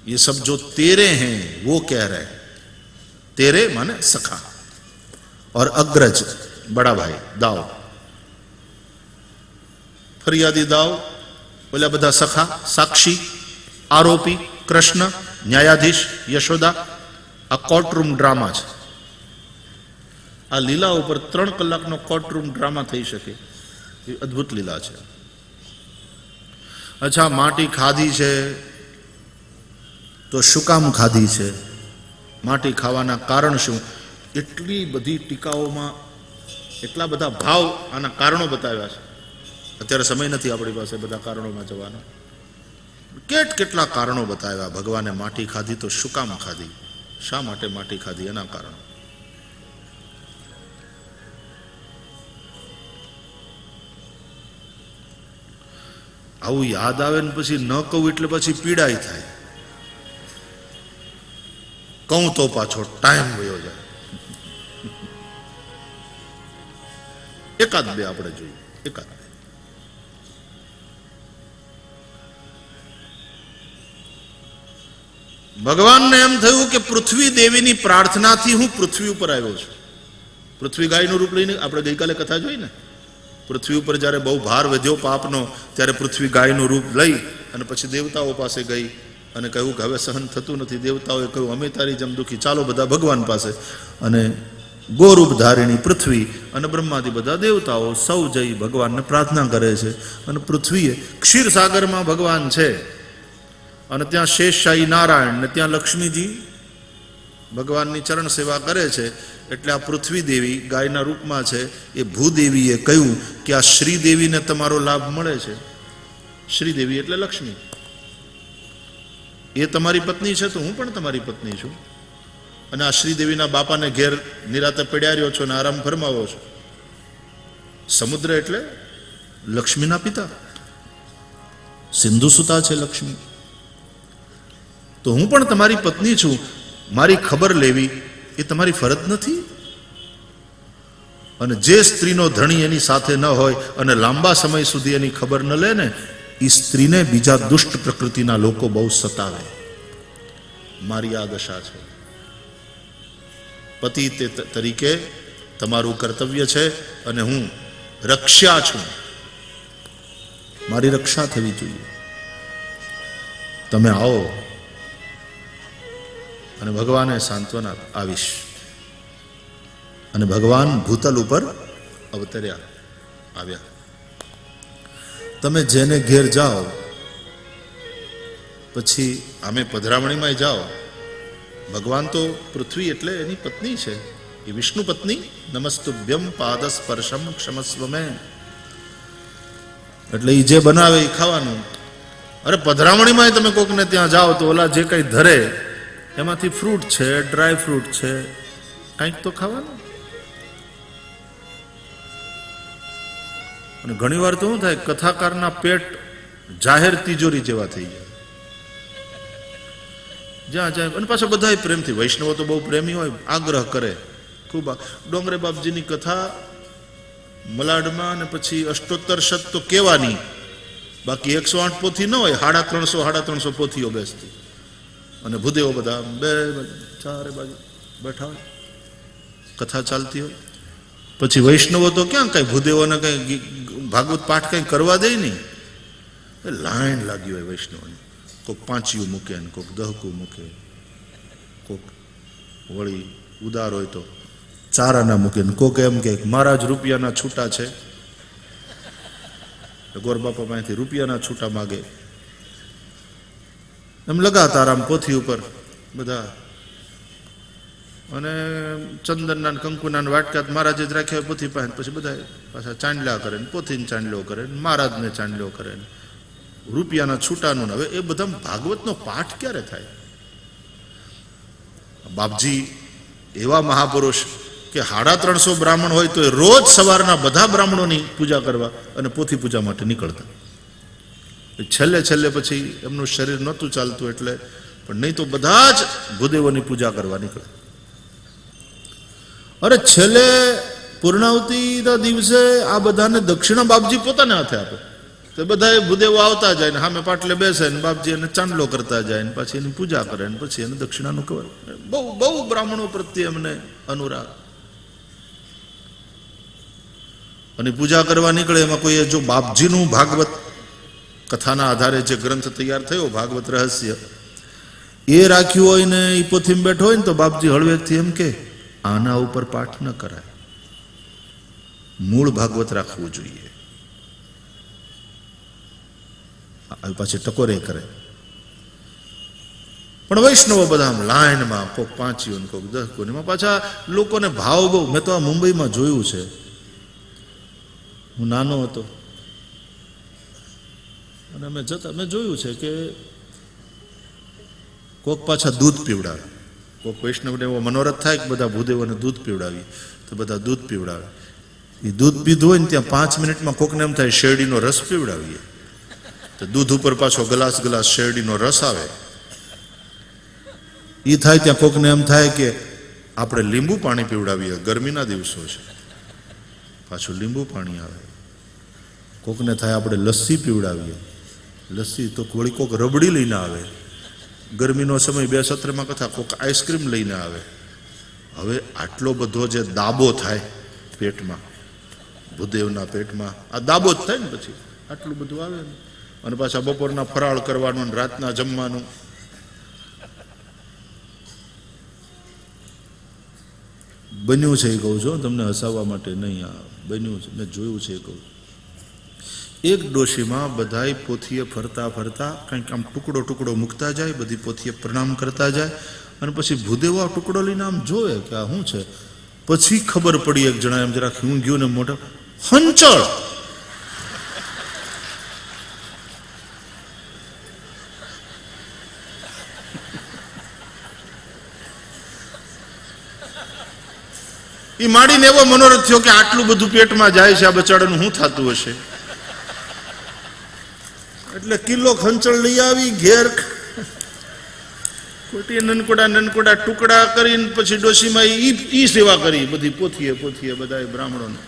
ये सब जो तेरे हैं वो कह रहे हैं. तेरे माने सखा और अग्रज बड़ा भाई दाव, फरियादी दाव, बोला बधा सखा, साक्षी, आरोपी कृष्ण, न्यायाधीश यशोदा. आ कोर्टरूम ड्रामा है. आ લીલા ઉપર 3 કલાકનો કોર્ટરૂમ ડ્રામા થઈ શકે એ અદ્ભુત લીલા છે. અચ્છા, માટી ખાધી છે તો શું કામ ખાધી છે? માટી ખાવાના કારણ શું? એટલી બધી ટીકાઓમાં એટલા બધા ભાવ આના કારણો બતાવ્યા છે. અત્યારે સમય નથી આપણી પાસે બધા કારણોમાં જવાનો. કેટલા કારણો બતાવ્યા. ભગવાને માટી ખાધી તો શું કામ ખાધી, શા માટે માટી ખાધી, એના કારણો. આવું યાદ આવે ને પછી ન કહું એટલે પછી પીડાય થાય. કહું તો પાછો ટાઈમ વયો જાય. એકાદ બે આપણે જોઈએ, એકાદ બે. ભગવાનને એમ થયું કે પૃથ્વી દેવીની પ્રાર્થનાથી હું પૃથ્વી ઉપર આવ્યો છું. પૃથ્વી ગાયનું રૂપ લઈને આપણે ગઈકાલે કથા જોઈ ને, પૃથ્વી ઉપર જ્યારે બહુ ભાર વધ્યો પાપનો, ત્યારે પૃથ્વી ગાયનું રૂપ લઈ અને પછી દેવતાઓ પાસે ગઈ અને કહ્યું કે હવે સહન થતું નથી. દેવતાઓએ કહ્યું અમે તારી જેમ દુઃખી, ચાલો બધા ભગવાન પાસે. અને ગોરૂપ ધારિણી પૃથ્વી અને બ્રહ્માદિ બધા દેવતાઓ સૌ જઈ ભગવાનને પ્રાર્થના કરે છે. અને પૃથ્વીએ ક્ષીરસાગરમાં ભગવાન છે અને ત્યાં શેષશાહી નારાયણ ને ત્યાં લક્ષ્મીજી ભગવાનની ચરણ સેવા કરે છે. એટલે આ પૃથ્વી દેવી ગાયના રૂપમાં છે. એ ભૂદેવીએ કહ્યું કે આ શ્રીદેવીને તમારો લાભ મળે છે. શ્રીદેવી એટલે લક્ષ્મી. એ તમારી પત્ની છે તો હું પણ તમારી પત્ની છું. અને આ શ્રીદેવીના બાપાને ઘેર નિરાતે પડ્યા રહ્યો છો અને આરામ ફરમાવો છો. સમુદ્ર એટલે લક્ષ્મીના પિતા, સિંધુ સુતા છે લક્ષ્મી. તો હું પણ તમારી પત્ની છું. મારી ખબર લેવી એ તમારી ફરજ નથી. અને જે સ્ત્રીનો ધણી એની સાથે ન હોય અને લાંબા સમય સુધી એની ખબર ન લે ને, એ સ્ત્રીને બીજા દુષ્ટ પ્રકૃતિના લોકો બહુ સતાવે. મારી આ દશા છે. પતિ તરીકે તમારું કર્તવ્ય છે અને હું રક્ષા છું. મારી રક્ષા થવી જોઈએ. તમે આવો. અને ભગવાને સાંત્વના આવીશ. અને ભગવાન ભૂતલ ઉપર અવતર્યા, આવ્યા. તમે જેને ઘેર જાઓ પછી અમે પધરામણીમાં જાઓ. ભગવાન તો પૃથ્વી એટલે એની પત્ની છે. એ વિષ્ણુ પત્ની. નમસ્તુભ્યમ પાદ સ્પર્શમ ક્ષમસ્વ મે. એટલે એ જે બનાવે એ ખાવાનું. અરે પધરામણીમાં તમે કોકને ત્યાં જાઓ તો ઓલા જે કઈ ધરે એમાંથી ફ્રૂટ છે, ડ્રાય ફ્રૂટ છે, કંઈક તો ખાવાનું. અને ઘણી વાર તો શું થાય, કથાકારના પેટ જાહેર તિજોરી જેવા થઈ જાય. જ્યાં જાય અને પાછા બધા પ્રેમથી, વૈષ્ણવો તો બહુ પ્રેમી હોય, આગ્રહ કરે ખૂબ. ડોંગરે બાપજીની કથા મલાડમાં અને પછી અષ્ટોત્તર શત તો કેવાની, બાકી 108 પોથી ન હોય, 350 પોથીઓ બેસતી. અને ભૂદેવો બધા બે ચારે બાજુ બેઠા હોય, કથા ચાલતી હોય. પછી વૈષ્ણવો તો ક્યાં કઈ ભૂદેવોને કઈ ભાગવત પાઠ કઈ કરવા દે નહીં. લાઈન લાગી હોય વૈષ્ણવની. કોઈક પાંચિયું મૂકે ને કોઈક દહકું મૂકે, કોઈક વળી ઉદાર હોય તો ચારાના મૂકીને કોક એમ કે મહારાજ રૂપિયાના છૂટા છે, ગોરબાપા પાસેથી રૂપિયાના છૂટા માગે. એમ લગાતાર આમ પોથી ઉપર બધા, અને ચંદનના કંકુના વાટકા મહારાજે જ રાખ્યા હોય પોથી પાસે. પછી બધા પાછા ચાંદલા કરે ને પોથીને ચાંદલો કરે ને મહારાજને ચાંદલો કરે ને રૂપિયાના છૂટાનું. હવે એ બધા ભાગવતનો પાઠ ક્યારે થાય? બાપજી એવા મહાપુરુષ કે 350 બ્રાહ્મણ હોય તો રોજ સવારના બધા બ્રાહ્મણોની પૂજા કરવા અને પોથી પૂજા માટે નીકળતા. છેલ્લે પછી એમનું શરીર નહોતું ચાલતું એટલે, પણ નહીં તો બધા જ ભૂદેવોની પૂજા કરવા નીકળે. અરે છેલ્લે પૂર્ણાવતીના દિવસે આ બધાને દક્ષિણા બાપજી પોતાને હાથે આપે. તો બધા ભૂદેવો આવતા જાય ને સામે પાટલે બેસે ને બાપજી એને ચાંદલો કરતા જાય ને પછી એની પૂજા કરે ને પછી એને દક્ષિણાનું કહેવાય. બહુ બ્રાહ્મણો પ્રત્યે એમને અનુરાગ. અને પૂજા કરવા નીકળે એમાં કોઈ જો બાપજીનું ભાગવત કથાના આધારે જે ગ્રંથ તૈયાર થયો ભાગવત રહસ્ય એ રાખ્યું હોય ને એ પોથીમાં બેઠો હોય ને તો બાપજી હળવેકથી એમ કે આના ઉપર પાઠ ન કરાય, મૂળ ભાગવત રાખવું જોઈએ. પાછી ટકોરે કરે. પણ વૈષ્ણવો બધા આમ લાઈનમાં, કોક 5 કોક 10 એમાં પાછા લોકોને ભાવ બહુ. મેં તો આ મુંબઈમાં જોયું છે, હું નાનો હતો અને મેં જોયું છે કે કોક પાછા દૂધ પીવડાવે. કોક વૈષ્ણવને એવો મનોરથ થાય કે બધા ભૂદેવોને દૂધ પીવડાવી, તો બધા દૂધ પીવડાવે. એ દૂધ પીધું હોય ને ત્યાં 5 મિનિટમાં કોકને એમ થાય શેરડીનો રસ પીવડાવીએ, તો દૂધ ઉપર પાછો ગ્લાસ શેરડીનો રસ આવે. એ થાય ત્યાં કોકને એમ થાય કે આપણે લીંબુ પાણી પીવડાવીએ, ગરમીના દિવસો છે, પાછું લીંબુ પાણી આવે. કોકને થાય આપણે લસ્સી પીવડાવીએ, લસ્સી તો વળી કોક રબડી લઈને આવે. ગરમીનો સમય 2 સત્રમાં કથા, કોક આઈસ્ક્રીમ લઈને આવે. હવે આટલો બધો જે દાબો થાય પેટમાં, ભૂદેવના પેટમાં આ દાબો જ થાય ને પછી આટલું બધું આવે ને. અને પાછા બપોરના ફરાળ કરવાનું અને રાતના જમવાનું. બન્યું છે એ કહું છું, તમને હસાવવા માટે નહીં, આ બન્યું છે, મેં જોયું છે એ કહું. એક ડોશીમાં બધાય પોથીએ ફરતા કંઈક આમ ટુકડો મૂકતા જાય, બધી પોથીએ પ્રણામ કરતા જાય, અને પછી ભૂદેવો આ ટુકડો લઈને આમ જોવે કે આ શું છે. પછી ખબર પડી એક જણા એમ જરાક હું ગયું ને મોઢા હંચળ. એ માડીને એવો મનોરથ થયો કે આટલું બધું પેટમાં જાય છે, આ બચાડાનું શું થતું હશે. એટલે કિલો ખંચળ લઈ આવી ઘેર, ખોટી નનકોડા ટુકડા કરીને પછી ડોશીમાં ઈ સેવા કરી બધી પોથીએ બધા બ્રાહ્મણોને.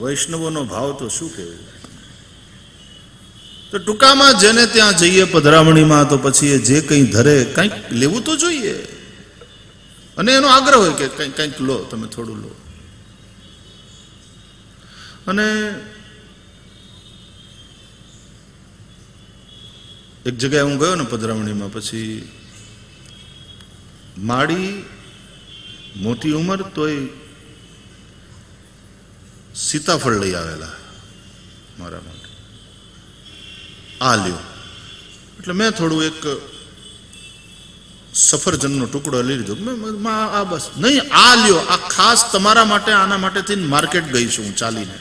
વૈષ્ણવોનો ભાવ તો શું કહેવું. તો ટૂંકામાં જેને ત્યાં જઈએ પધરામણીમાં તો પછી એ જે કંઈ ધરે કંઈક લેવું તો જોઈએ, અને એનો આગ્રહ હોય કે કંઈક લો, તમે થોડું લો. અને એક જગ્યાએ હું ગયો ને પધરામણીમાં, પછી માડી મોટી ઉંમર તોય સીતાફળ લઈ આવેલા મારા માટે. આ લ્યો એટલે મેં થોડું એક સફરજનનો ટુકડો લઈ લીધો. આ બસ નહીં, આ લ્યો, આ ખાસ તમારા માટે, આના માટેથી માર્કેટ ગઈ છું હું ચાલીને,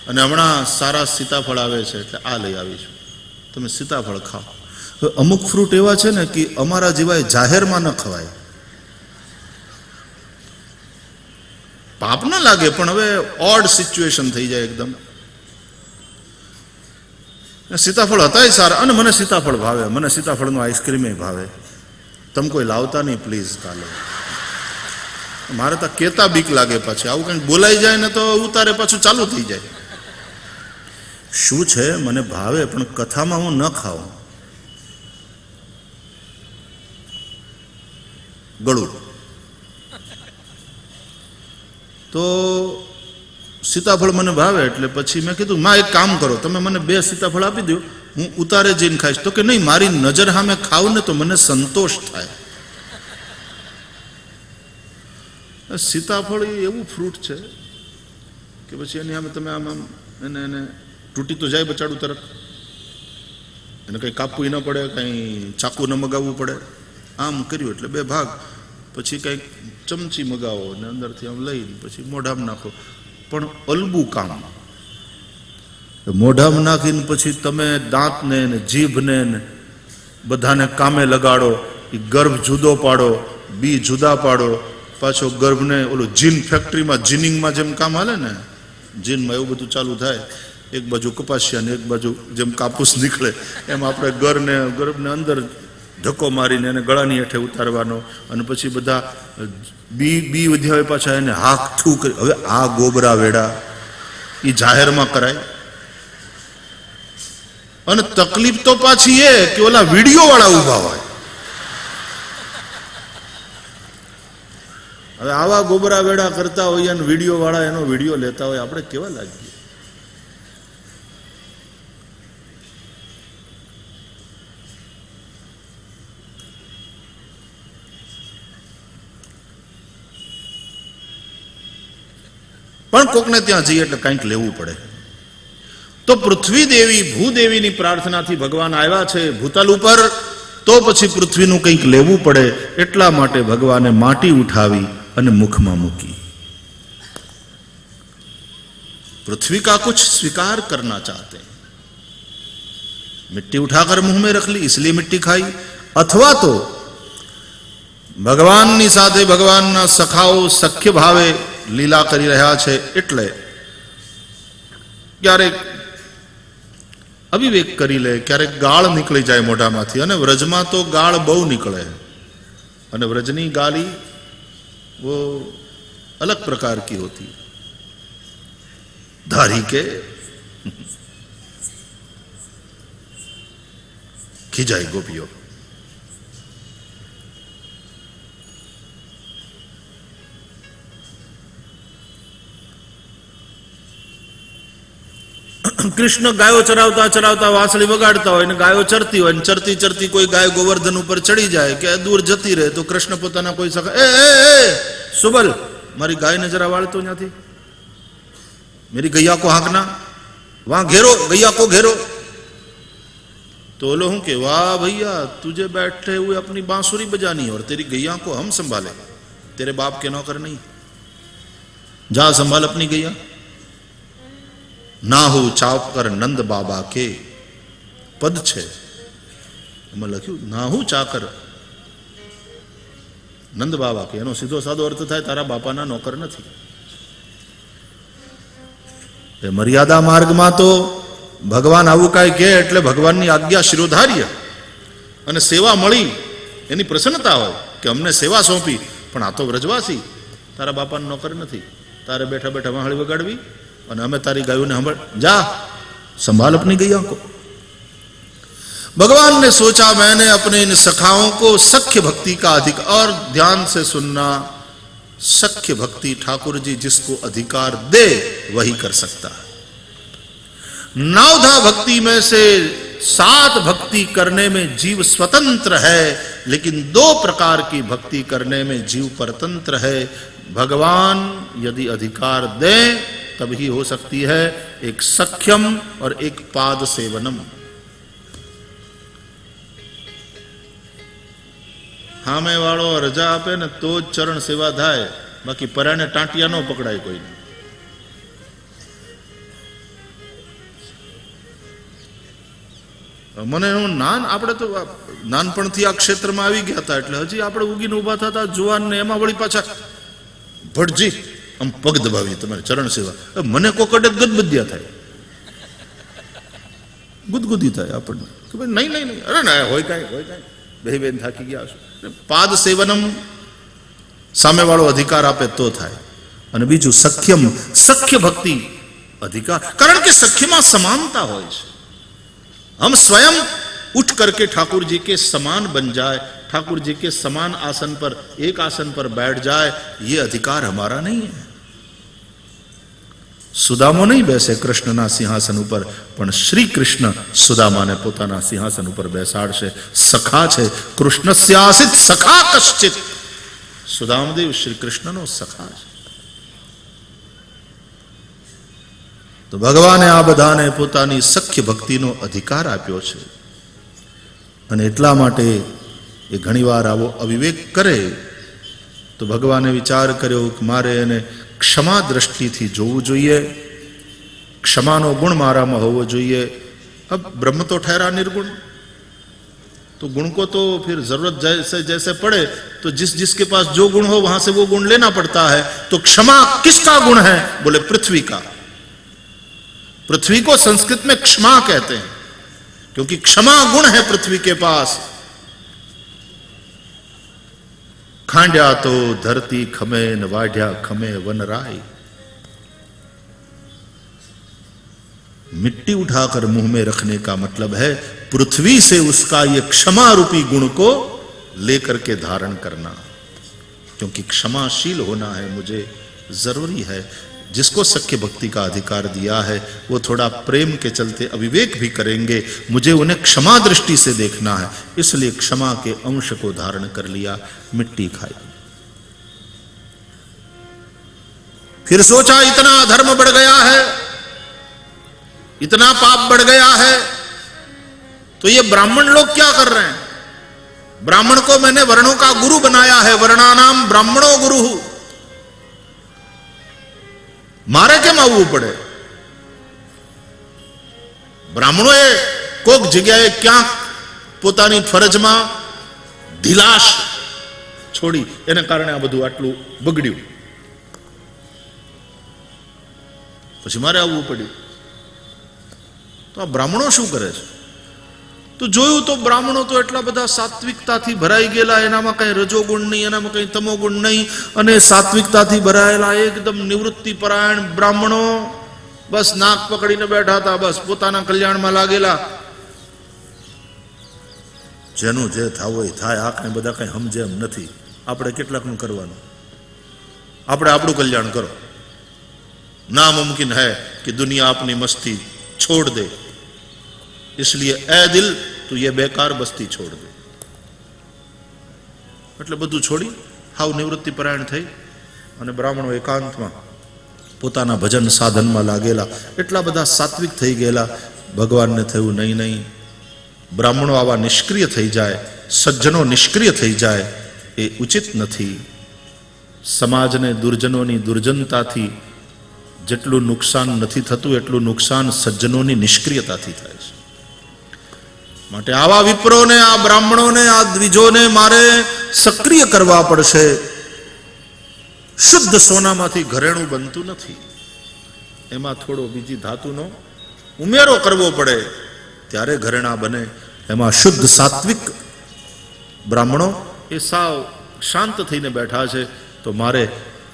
અને હમણાં સારા સીતાફળ આવે છે એટલે આ લઈ આવીશું, તમે સીતાફળ ખાઓ. અમુક ફ્રૂટ એવા છે ને કે અમારા જેવાય જાહેરમાં ન ખવાય. પાપ ન લાગે પણ હવે ઓડ સિચ્યુએશન થઈ જાય એકદમ. સીતાફળ હતાય સારા, અને મને સીતાફળ ભાવે, મને સીતાફળનો આઈસ્ક્રીમે ભાવે. તમે કોઈ લાવતા નહીં પ્લીઝ કાલે. મારે તો કેતા બીક લાગે, પાછી આવું કંઈક બોલાઈ જાય ને તો ઉતારે પાછું ચાલુ થઈ જાય. શું છે મને ભાવે પણ કથામાં હું ન ખાઉં. ગળું તો સીતાફળ મને ભાવે એટલે પછી મેં કીધું માં એક કામ કરો, તમે મને 2 સીતાફળ આપી દો, હું ઉતારે જઈને ખાઈશ. તો કે નહીં, મારી નજર સામે ખાવું ને તો મને સંતોષ થાય. સીતાફળ એ એવું ફ્રૂટ છે કે પછી એની આમ તમે આમ આમ એને તૂટી તો જાય બચાડું તરત, એને કંઈ કાપવું ન પડે, કંઈ ચાકુ ન મગાવવું પડે. આમ કર્યું એટલે બે ભાગ, પછી કંઈક ચમચી મગાવો અને અંદરથી આમ લઈને પછી મોઢામાં નાખો. પણ અલબું કામ. મોઢામાં નાખીને પછી તમે દાંતને ને જીભને ને બધાને કામે લગાડો, એ ગર્ભ જુદો પાડો, બી જુદા પાડો, પાછો ગર્ભને ઓલું જીન ફેક્ટરીમાં જીનિંગમાં જેમ કામ હાલે ને, જીનમાં એવું બધું ચાલુ થાય. એક બાજુ કપાસિયા ને એક બાજુ જેમ કાપૂસ નીકળે એમ આપણે ગર્ભને અંદર ધક્કો મારીને એને ગળાની હેઠે ઉતારવાનો, અને પછી બધા બી વધ્યા હોય પાછા એને હાક થૂ કરી. હવે આ ગોબરા વેડા એ જાહેરમાં કરાય. અને તકલીફ તો પાછી એ કે ઓલા વિડીયો વાળા ઉભા હોય. હવે આવા ગોબરા વેડા કરતા હોય અને વિડીયો વાળા એનો વિડીયો લેતા હોય, આપણે કેવા લાગીએ? પણ કોકને ત્યાં જઈએ એટલે કંઈક લેવું પડે. તો પૃથ્વી દેવી ભૂદેવીની પ્રાર્થનાથી ભગવાન આવ્યા છે ભૂતલ ઉપર, તો પછી પૃથ્વીનું કંઈક લેવું પડે. એટલા માટે ભગવાને માટી ઉઠાવી અને મુખમાં મૂકી. पृथ्वी का कुछ स्वीकार करना चाहते हैं, मिट्टी उठाकर मुंह में रख ली इसलिए मिट्टी खाई. अथवा तो ભગવાનની સાથે ભગવાનના સખાઓ સખ્ય ભાવે લીલા કરી રહ્યા છે એટલે ક્યારેક અવિવેક કરી લે, ક્યારેક ગાળ નીકળી જાય મોઢામાંથી. અને વ્રજમાં તો ગાળ બહુ નીકળે, અને વ્રજની ગાલી वो अलग प्रकार की होती है. धारी के खिजाई गोपियों. કૃષ્ણ ગાયો ચરાવતા ચરાવતા વાંસળી વગાડતા હોય ને ગાયો ચરતી હોય, ચરતી ચરતી કોઈ ગાય ગોવર્ધન ઉપર ચડી જાય કે દૂર જતી રહે તો કૃષ્ણ પોતાના કોઈ સખા એ સુબલ મારી ગાયને જરા વાળતો ત્યાંથી, मेरी गैया को हाँकना, वहां घेरो, गैया को घेरो. तो बोलो हूं कि वाह भैया तुझे बैठे हुए अपनी बांसुरी बजानी और तेरी गैया को हम संभाले, तेरे बाप के नौकर नहीं, जा संभाल अपनी गैया. ना हो चाकर नंद बाबा के पद छे એમાં લખ્યું ના હું ચાકર નંદ બાબા કે, એનો સીધો સાદો અર્થ થાય તારા બાપાના નોકર નથી. મર્યાદા માર્ગમાં તો ભગવાન આવું કાંઈ કહે એટલે ભગવાનની આજ્ઞા શિરોધાર્ય અને સેવા મળી એની પ્રસન્નતા હોય કે અમને સેવા સોંપી. પણ આ તો વ્રજવાસી, તારા બાપાનો નોકર નથી, તારે બેઠા બેઠા વાહળી વગાડવી અને અમે તારી ગાયોને સંભાળ, જા संभाल अपनी गैया को. भगवान ने सोचा मैंने अपने इन सखाओं को सख्य भक्ति का अधिक, और ध्यान से सुनना, सख्य भक्ति ठाकुर जी जिसको अधिकार दे वही कर सकता है. नवधा भक्ति में से 7 भक्ति करने में जीव स्वतंत्र है, लेकिन 2 प्रकार की भक्ति करने में जीव परतंत्र है. भगवान यदि अधिकार दे तभी हो सकती है, एक सख्यम और एक पाद सेवनम. हामे वाळो रजा आपे ने तो ज चरण सेवा थाय, बाकी पराने टांटिया न पकड़ाय कोई. મને એનું નાન, આપણે તો નાનપણથી આ ક્ષેત્રમાં આવી ગયા હતા એટલે હજી આપણે ઉગીને ઊભા થતા જુવાન ને એમાં વળી પાછા ભટજી આમ પગ દબાવીએ તમારે ચરણ સેવા. મને કોકડે ગદબદ્યા થાય, ગુદગુદી થાય આપણને કે ભાઈ નહીં નહીં નહીં, અરે ના હોય કાંઈ બે બેન થાકી ગયા હશે. પાદ સેવનમ સામેવાળો અધિકાર આપે તો થાય. અને બીજું સખ્યમ, સખ્ય ભક્તિ अधिकार, कारण के सख्य में समानता हो. हम स्वयं उठ करके ठाकुर जी के समान बन जाए, ठाकुर जी के समान आसन पर, एक आसन पर बैठ जाए, ये अधिकार हमारा नहीं है. सुदामो नहीं बैसे कृष्णना सिंहासन पर, पण श्री कृष्ण सुदामाने पोताना सिंहासन पर बेसाड़शे. सखा छे, कृष्णस्यासित सखा कश्चित, સુદામદેવ શ્રી કૃષ્ણનો સખા છે. તો ભગવાને આ બધાને પોતાની સખ્ય ભક્તિનો અધિકાર આપ્યો છે અને એટલા માટે એ ઘણીવાર આવો અવિવેક કરે તો ભગવાને વિચાર કર્યો કે મારે એને ક્ષમા દ્રષ્ટિથી જોવું જોઈએ, क्षमाનો गुण माराમાં હોવો જોઈએ. अब ब्रह्म तो ठहरा निर्गुण, तो गुण को तो फिर जरूरत जैसे जैसे पड़े तो जिस जिसके पास जो गुण हो वहां से वो गुण लेना पड़ता है. तो क्षमा किसका गुण है? बोले पृथ्वी का. पृथ्वी को संस्कृत में क्षमा कहते हैं क्योंकि क्षमा गुण है पृथ्वी के पास. खांड्या तो धरती खमे न वाढ़्या खमे वनराय. मिट्टी उठाकर मुंह में रखने का मतलब है पृथ्वी से उसका ये क्षमा रूपी गुण को लेकर के धारण करना, क्योंकि क्षमाशील होना है मुझे जरूरी है. जिसको सख्य भक्ति का अधिकार दिया है वो थोड़ा प्रेम के चलते अविवेक भी करेंगे, मुझे उन्हें क्षमा दृष्टि से देखना है, इसलिए क्षमा के अंश को धारण कर लिया, मिट्टी खाई. फिर सोचा इतना अधर्म बढ़ गया है, इतना पाप बढ़ गया है, तो ये ब्राह्मण लोग क्या कर रहे हैं? ब्राह्मण को मैंने वर्णों का गुरु बनाया है, वर्णानाम ब्राह्मणो गुरु. मारे केम आवવું પડે? બ્રાહ્મણોએ કોક જગ્યાએ ક્યાંક પોતાની ફરજમાં ઢીલાશ છોડી એને કારણે આ બધું આટલું બગડ્યું, પછી મારે આવવું પડ્યું. તો આ બ્રાહ્મણો શું કરે છે? તો જોયું તો બ્રાહ્મણો તો એટલા બધા સાત્વિકતાથી ભરાઈ ગયેલા, એનામાં કઈ રજોગુણ નહીં, એનામાં કઈ તમોગુણ નહીં, અને સાત્વિકતાથી ભરાયેલા એકદમ નિવૃત્તિ પરાયણ બ્રાહ્મણો બસ નાક પકડીને બેઠા હતા, બસ પોતાના કલ્યાણમાં લાગેલા. જેનું જે થાવું એ થાય, આંખને બધા કઈ સમજે એમ નથી. આપણે કેટલાકનું કરવાનું? આપણે આપણું કલ્યાણ કરો. नामुमकिन है कि दुनिया अपनी मस्ती छोड़ दे, इसलिए ए दिल तू ये बेकार बस्ती छोड़ दे. એટલે બધું છોડી હાવ નિવૃત્તિ પરાયણ થઈ અને બ્રાહ્મણો એકાંતમાં પોતાના ભજન સાધનમાં લાગેલા, એટલા બધા સાત્વિક થઈ ગયેલા. ભગવાનને થયું નહીં નહીં, બ્રાહ્મણો આવા નિષ્ક્રિય થઈ જાય, સજ્જનો નિષ્ક્રિય થઈ જાય એ ઉચિત નથી. સમાજને દુર્જનોની દુર્જનતાથી જેટલું નુકસાન નથી થતું એટલું નુકસાન સજ્જનોની નિષ્ક્રિયતાથી થાય છે. માટે આવા વિપ્રોને, આ બ્રાહ્મણોને, આ દ્વિજોને મારે સક્રિય કરવા પડશે. શુદ્ધ સોનામાંથી ઘરેણું બનતું નથી, એમાં થોડો બીજી ધાતુનો ઉમેરો કરવો પડે ત્યારે ઘરેણા બને. એમાં શુદ્ધ સાત્વિક બ્રાહ્મણો એ સાવ શાંત થઈને બેઠા છે, તો મારે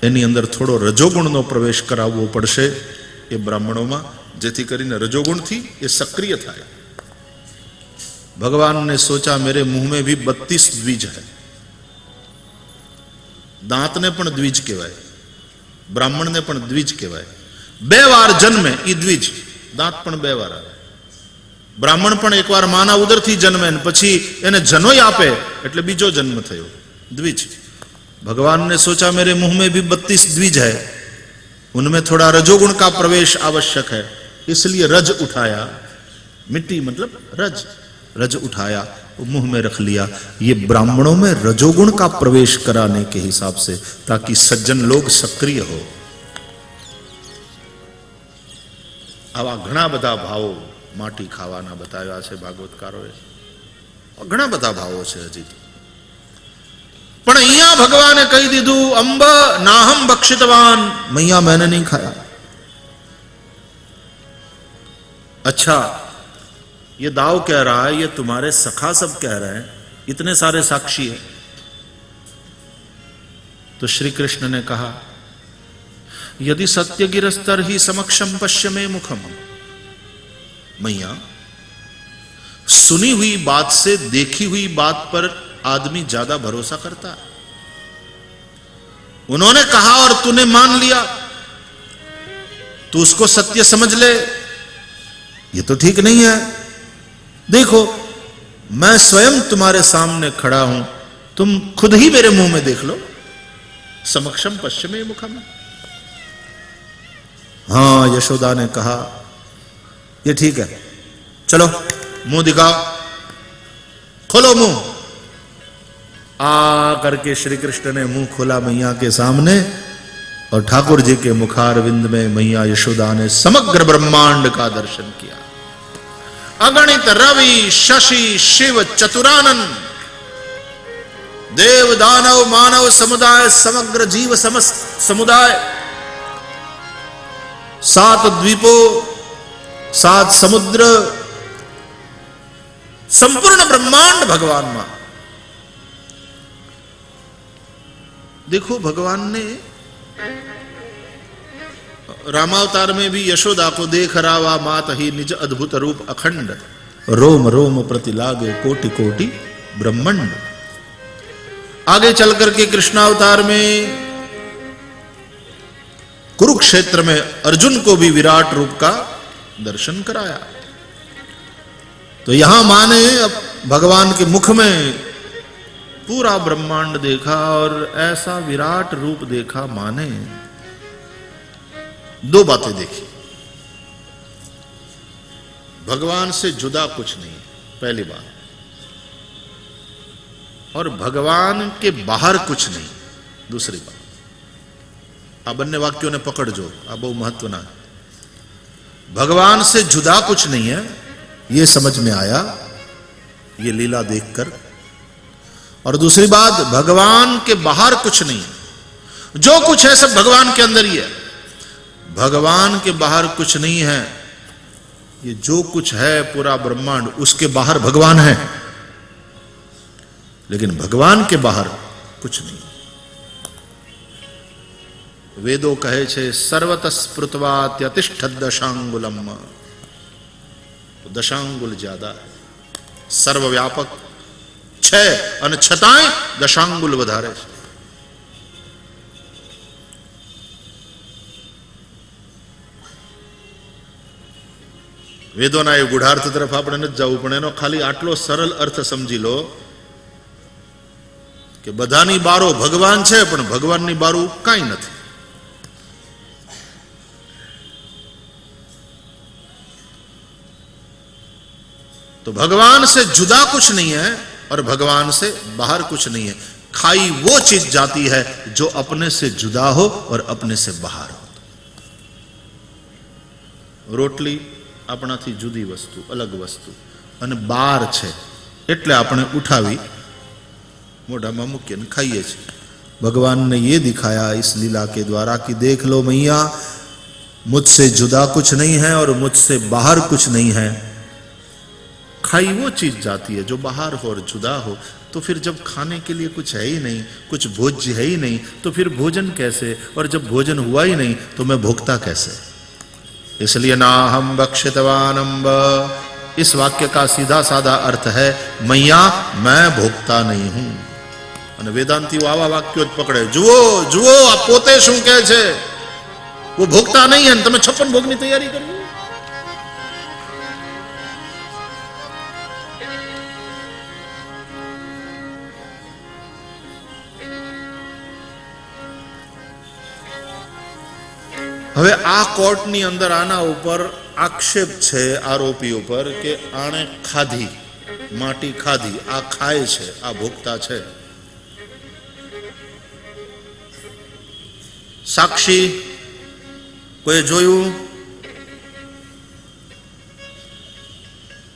એની અંદર થોડો રજોગુણનો પ્રવેશ કરાવવો પડશે એ બ્રાહ્મણોમાં, જેથી કરીને રજોગુણથી એ સક્રિય થાય. भगवान ने सोचा मेरे मुंह में भी 32 द्विज है. दांत ने पण द्विज कहवाय, ब्राह्मण ने पण द्विज कहवाय. 2 વાર जन्मे ई द्विज, दांत पण 2 વાર આવે. ब्राह्मण पण एक વાર माना उदरथी जन्मे ने પછી એને જનોય આપે એટલે બીજો જન્મ થયો, द्विज. भगवान ने सोचा मेरे मुंह में भी 32 द्विज है, उनमें थोड़ा रजोगुण का प्रवेश आवश्यक है, इसलिए रज उठाया. मिट्टी मतलब रज, रज उठाया, मुंह में रख लिया. ये ब्राह्मणों में रजोगुण का प्रवेश कराने के हिसाब से, ताकि सज्जन लोग सक्रिय हो. आवा घणा बधा भावो माटी खावाना बताव्या छे भागवतकारोए, घणा बधा भावो छे हजी. पण अहींया भगवाने कही दीधुं अंब नाहम बक्षितवान, मैया मैंने नहीं खाया. अच्छा, ये दाव कह रहा है, ये तुम्हारे सखा सब कह रहे हैं, इतने सारे साक्षी है. तो श्री कृष्ण ने कहा यदि सत्य गिरस्तर ही समक्षम पश्य में मुखम. मैया, सुनी हुई बात से देखी हुई बात पर आदमी ज्यादा भरोसा करता है. उन्होंने कहा और तूने मान लिया, तू उसको सत्य समझ ले, ये तो ठीक नहीं है. देखो, मैं स्वयं तुम्हारे सामने खड़ा हूं, तुम खुद ही मेरे मुंह में देख लो, समक्षम पश्चिमे मुखम। हाँ, यशोदा ने कहा ये ठीक है, चलो मुंह दिखाओ, खोलो मुंह। आ करके श्री कृष्ण ने मुंह खोला मैया के सामने और ठाकुर जी के मुखारविंद में मैया यशोदा ने समग्र ब्रह्मांड का दर्शन किया। अगणित रवि शशि शिव चतुरानन, देव दानव मानव समुदाय, समग्र जीव समस्त समुदाय, 7 द्वीपों, 7 समुद्र, संपूर्ण ब्रह्मांड भगवान मां। देखो भगवान ने रामावतार में भी यशोदा को देख रावा मात ही निज अद्भुत रूप अखंड, रोम रोम प्रति लागे कोटि कोटि ब्रह्मंड। आगे चल करके कृष्णावतार में कुरुक्षेत्र में अर्जुन को भी विराट रूप का दर्शन कराया। तो यहां मां ने भगवान के मुख में पूरा ब्रह्मांड देखा और ऐसा विराट रूप देखा। मां ने 2 बातें देखी। भगवान से जुदा कुछ नहीं, पहली बात, और भगवान के बाहर कुछ नहीं, दूसरी बात। आ बन्ने वाक्यों ने पकड़ जो, आ बहु महत्व ना। भगवान से जुदा कुछ नहीं है, यह समझ में आया ये लीला देखकर। और दूसरी बात, भगवान के बाहर कुछ नहीं, जो कुछ है सब भगवान के अंदर ही है। भगवान के बाहर कुछ नहीं है, ये जो कुछ है पूरा ब्रह्मांड, उसके बाहर भगवान है, लेकिन भगवान के बाहर कुछ नहीं। वेदों कहे छे सर्वतः स्फुत्वात्यतिष्ठत् दशांगुलम, तो दशांगुल ज्यादा है, सर्वव्यापक 6 અને છતાંય દશાંગુલ વધારે છે। વેદોના એ ગુઢાર્થ તરફ આપણે નથી જવું, પણ એનો ખાલી આટલો સરળ અર્થ સમજી લો કે બધાની બારો ભગવાન છે, પણ ભગવાનની બારું કાંઈ નથી। तो भगवान से जुदा कुछ नहीं है और भगवान से बाहर कुछ नहीं है। खाई वो चीज जाती है जो अपने से जुदा हो और अपने से बाहर हो। रोटली આપણાથી જુદી વસ્તુ, અલગ વસ્તુ, અને બાર છે એટલે આપણે ઉઠાવી મોઢામાં મૂકીને ખાઈએ છીએ। भगवान ने ये दिखाया इस लीला के द्वारा कि देख लो मैया, मुझसे जुदा कुछ नहीं है और मुझसे बाहर कुछ नहीं है। खाई वो चीज जाती है जो बाहर हो और जुदा हो। तो फिर जब खाने के लिए कुछ है ही नहीं, कुछ भोज्य है ही नहीं, तो फिर भोजन कैसे? और जब भोजन हुआ ही नहीं तो मैं भोगता कैसे? इसलिए ना हम बक्षितवान अम्ब, इस वाक्य का सीधा साधा अर्थ है मैया मैं भोगता नहीं हूं। અને વેદાંતીઓ આવા વાક્યો જ પકડે, જુઓ જુઓ આ પોતે શું કહે છે, वो भोगता नहीं है, તમે 56 ભોગની તૈયારી કરવી। હવે આ કોર્ટની અંદર આના ઉપર આક્ષેપ છે આરોપી ઉપર કે આણે ખાધી, માટી ખાધી, આ ખાય છે, આ ભોગતા છે। સાક્ષી કોઈ જોયું?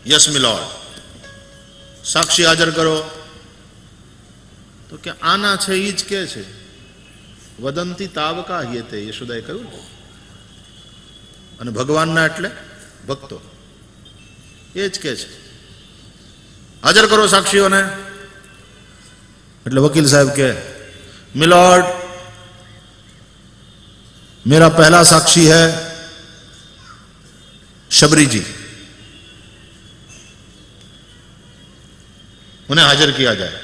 યસ મિલોર્ડ। સાક્ષી હાજર કરો। તો કે આના છે ઈ જ કે છે, વદંતી તાવકા હિયતે, યશોદાએ કહ્યું। અને ભગવાનના એટલે ભક્તો એ જ કે છે હાજર કરો સાક્ષીઓને। એટલે વકીલ સાહેબ કે મિલોર્ડ, मेरा पहला साक्षी है शबरी जी, उन्हें हाजिर किया जाए।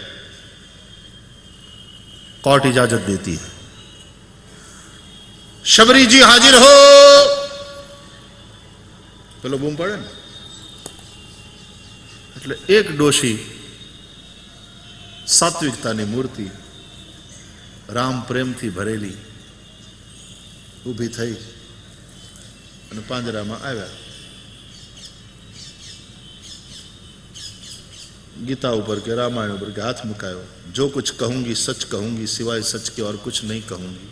कोर्ट इजाजत देती है। शबरी जी हाजिर हो। પેલો બૂમ પડે ને એટલે એક ડોશી સાત્વિકતાની મૂર્તિ રામ પ્રેમથી ભરેલી ઊભી થઈ અને પાંજરામાં આવ્યા. गीता ऊपर के रामायण ऊपर के हाथ मुकायो. जो कुछ कहूंगी सच कहूंगी, सिवाय सच के और कुछ नहीं कहूंगी.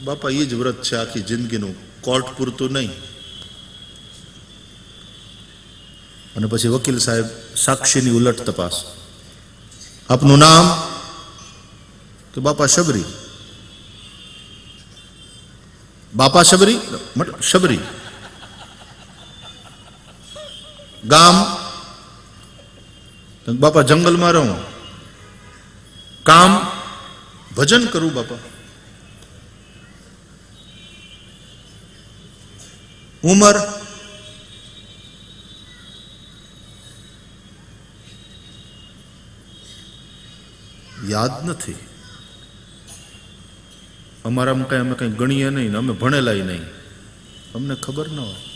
बापा ये ज व्रत है आखी जिंदगीનું, कोर्ट પૂરતું નહીં. અને પછી વકીલ સાહેબ સાક્ષીની ઉલટ તપાસ. આપનું નામ? કે બાપા શબરી. બાપા શબરી મતલબ શબરી. ગામ? બાપા જંગલમાં રહું. કામ? ભજન કરું બાપા. ઉંમર? યાદ નથી. અમારામાં કઈ અમે કઈ ગણીએ નહીં, અમે ભણેલાય નહીં, અમને ખબર ન હોય.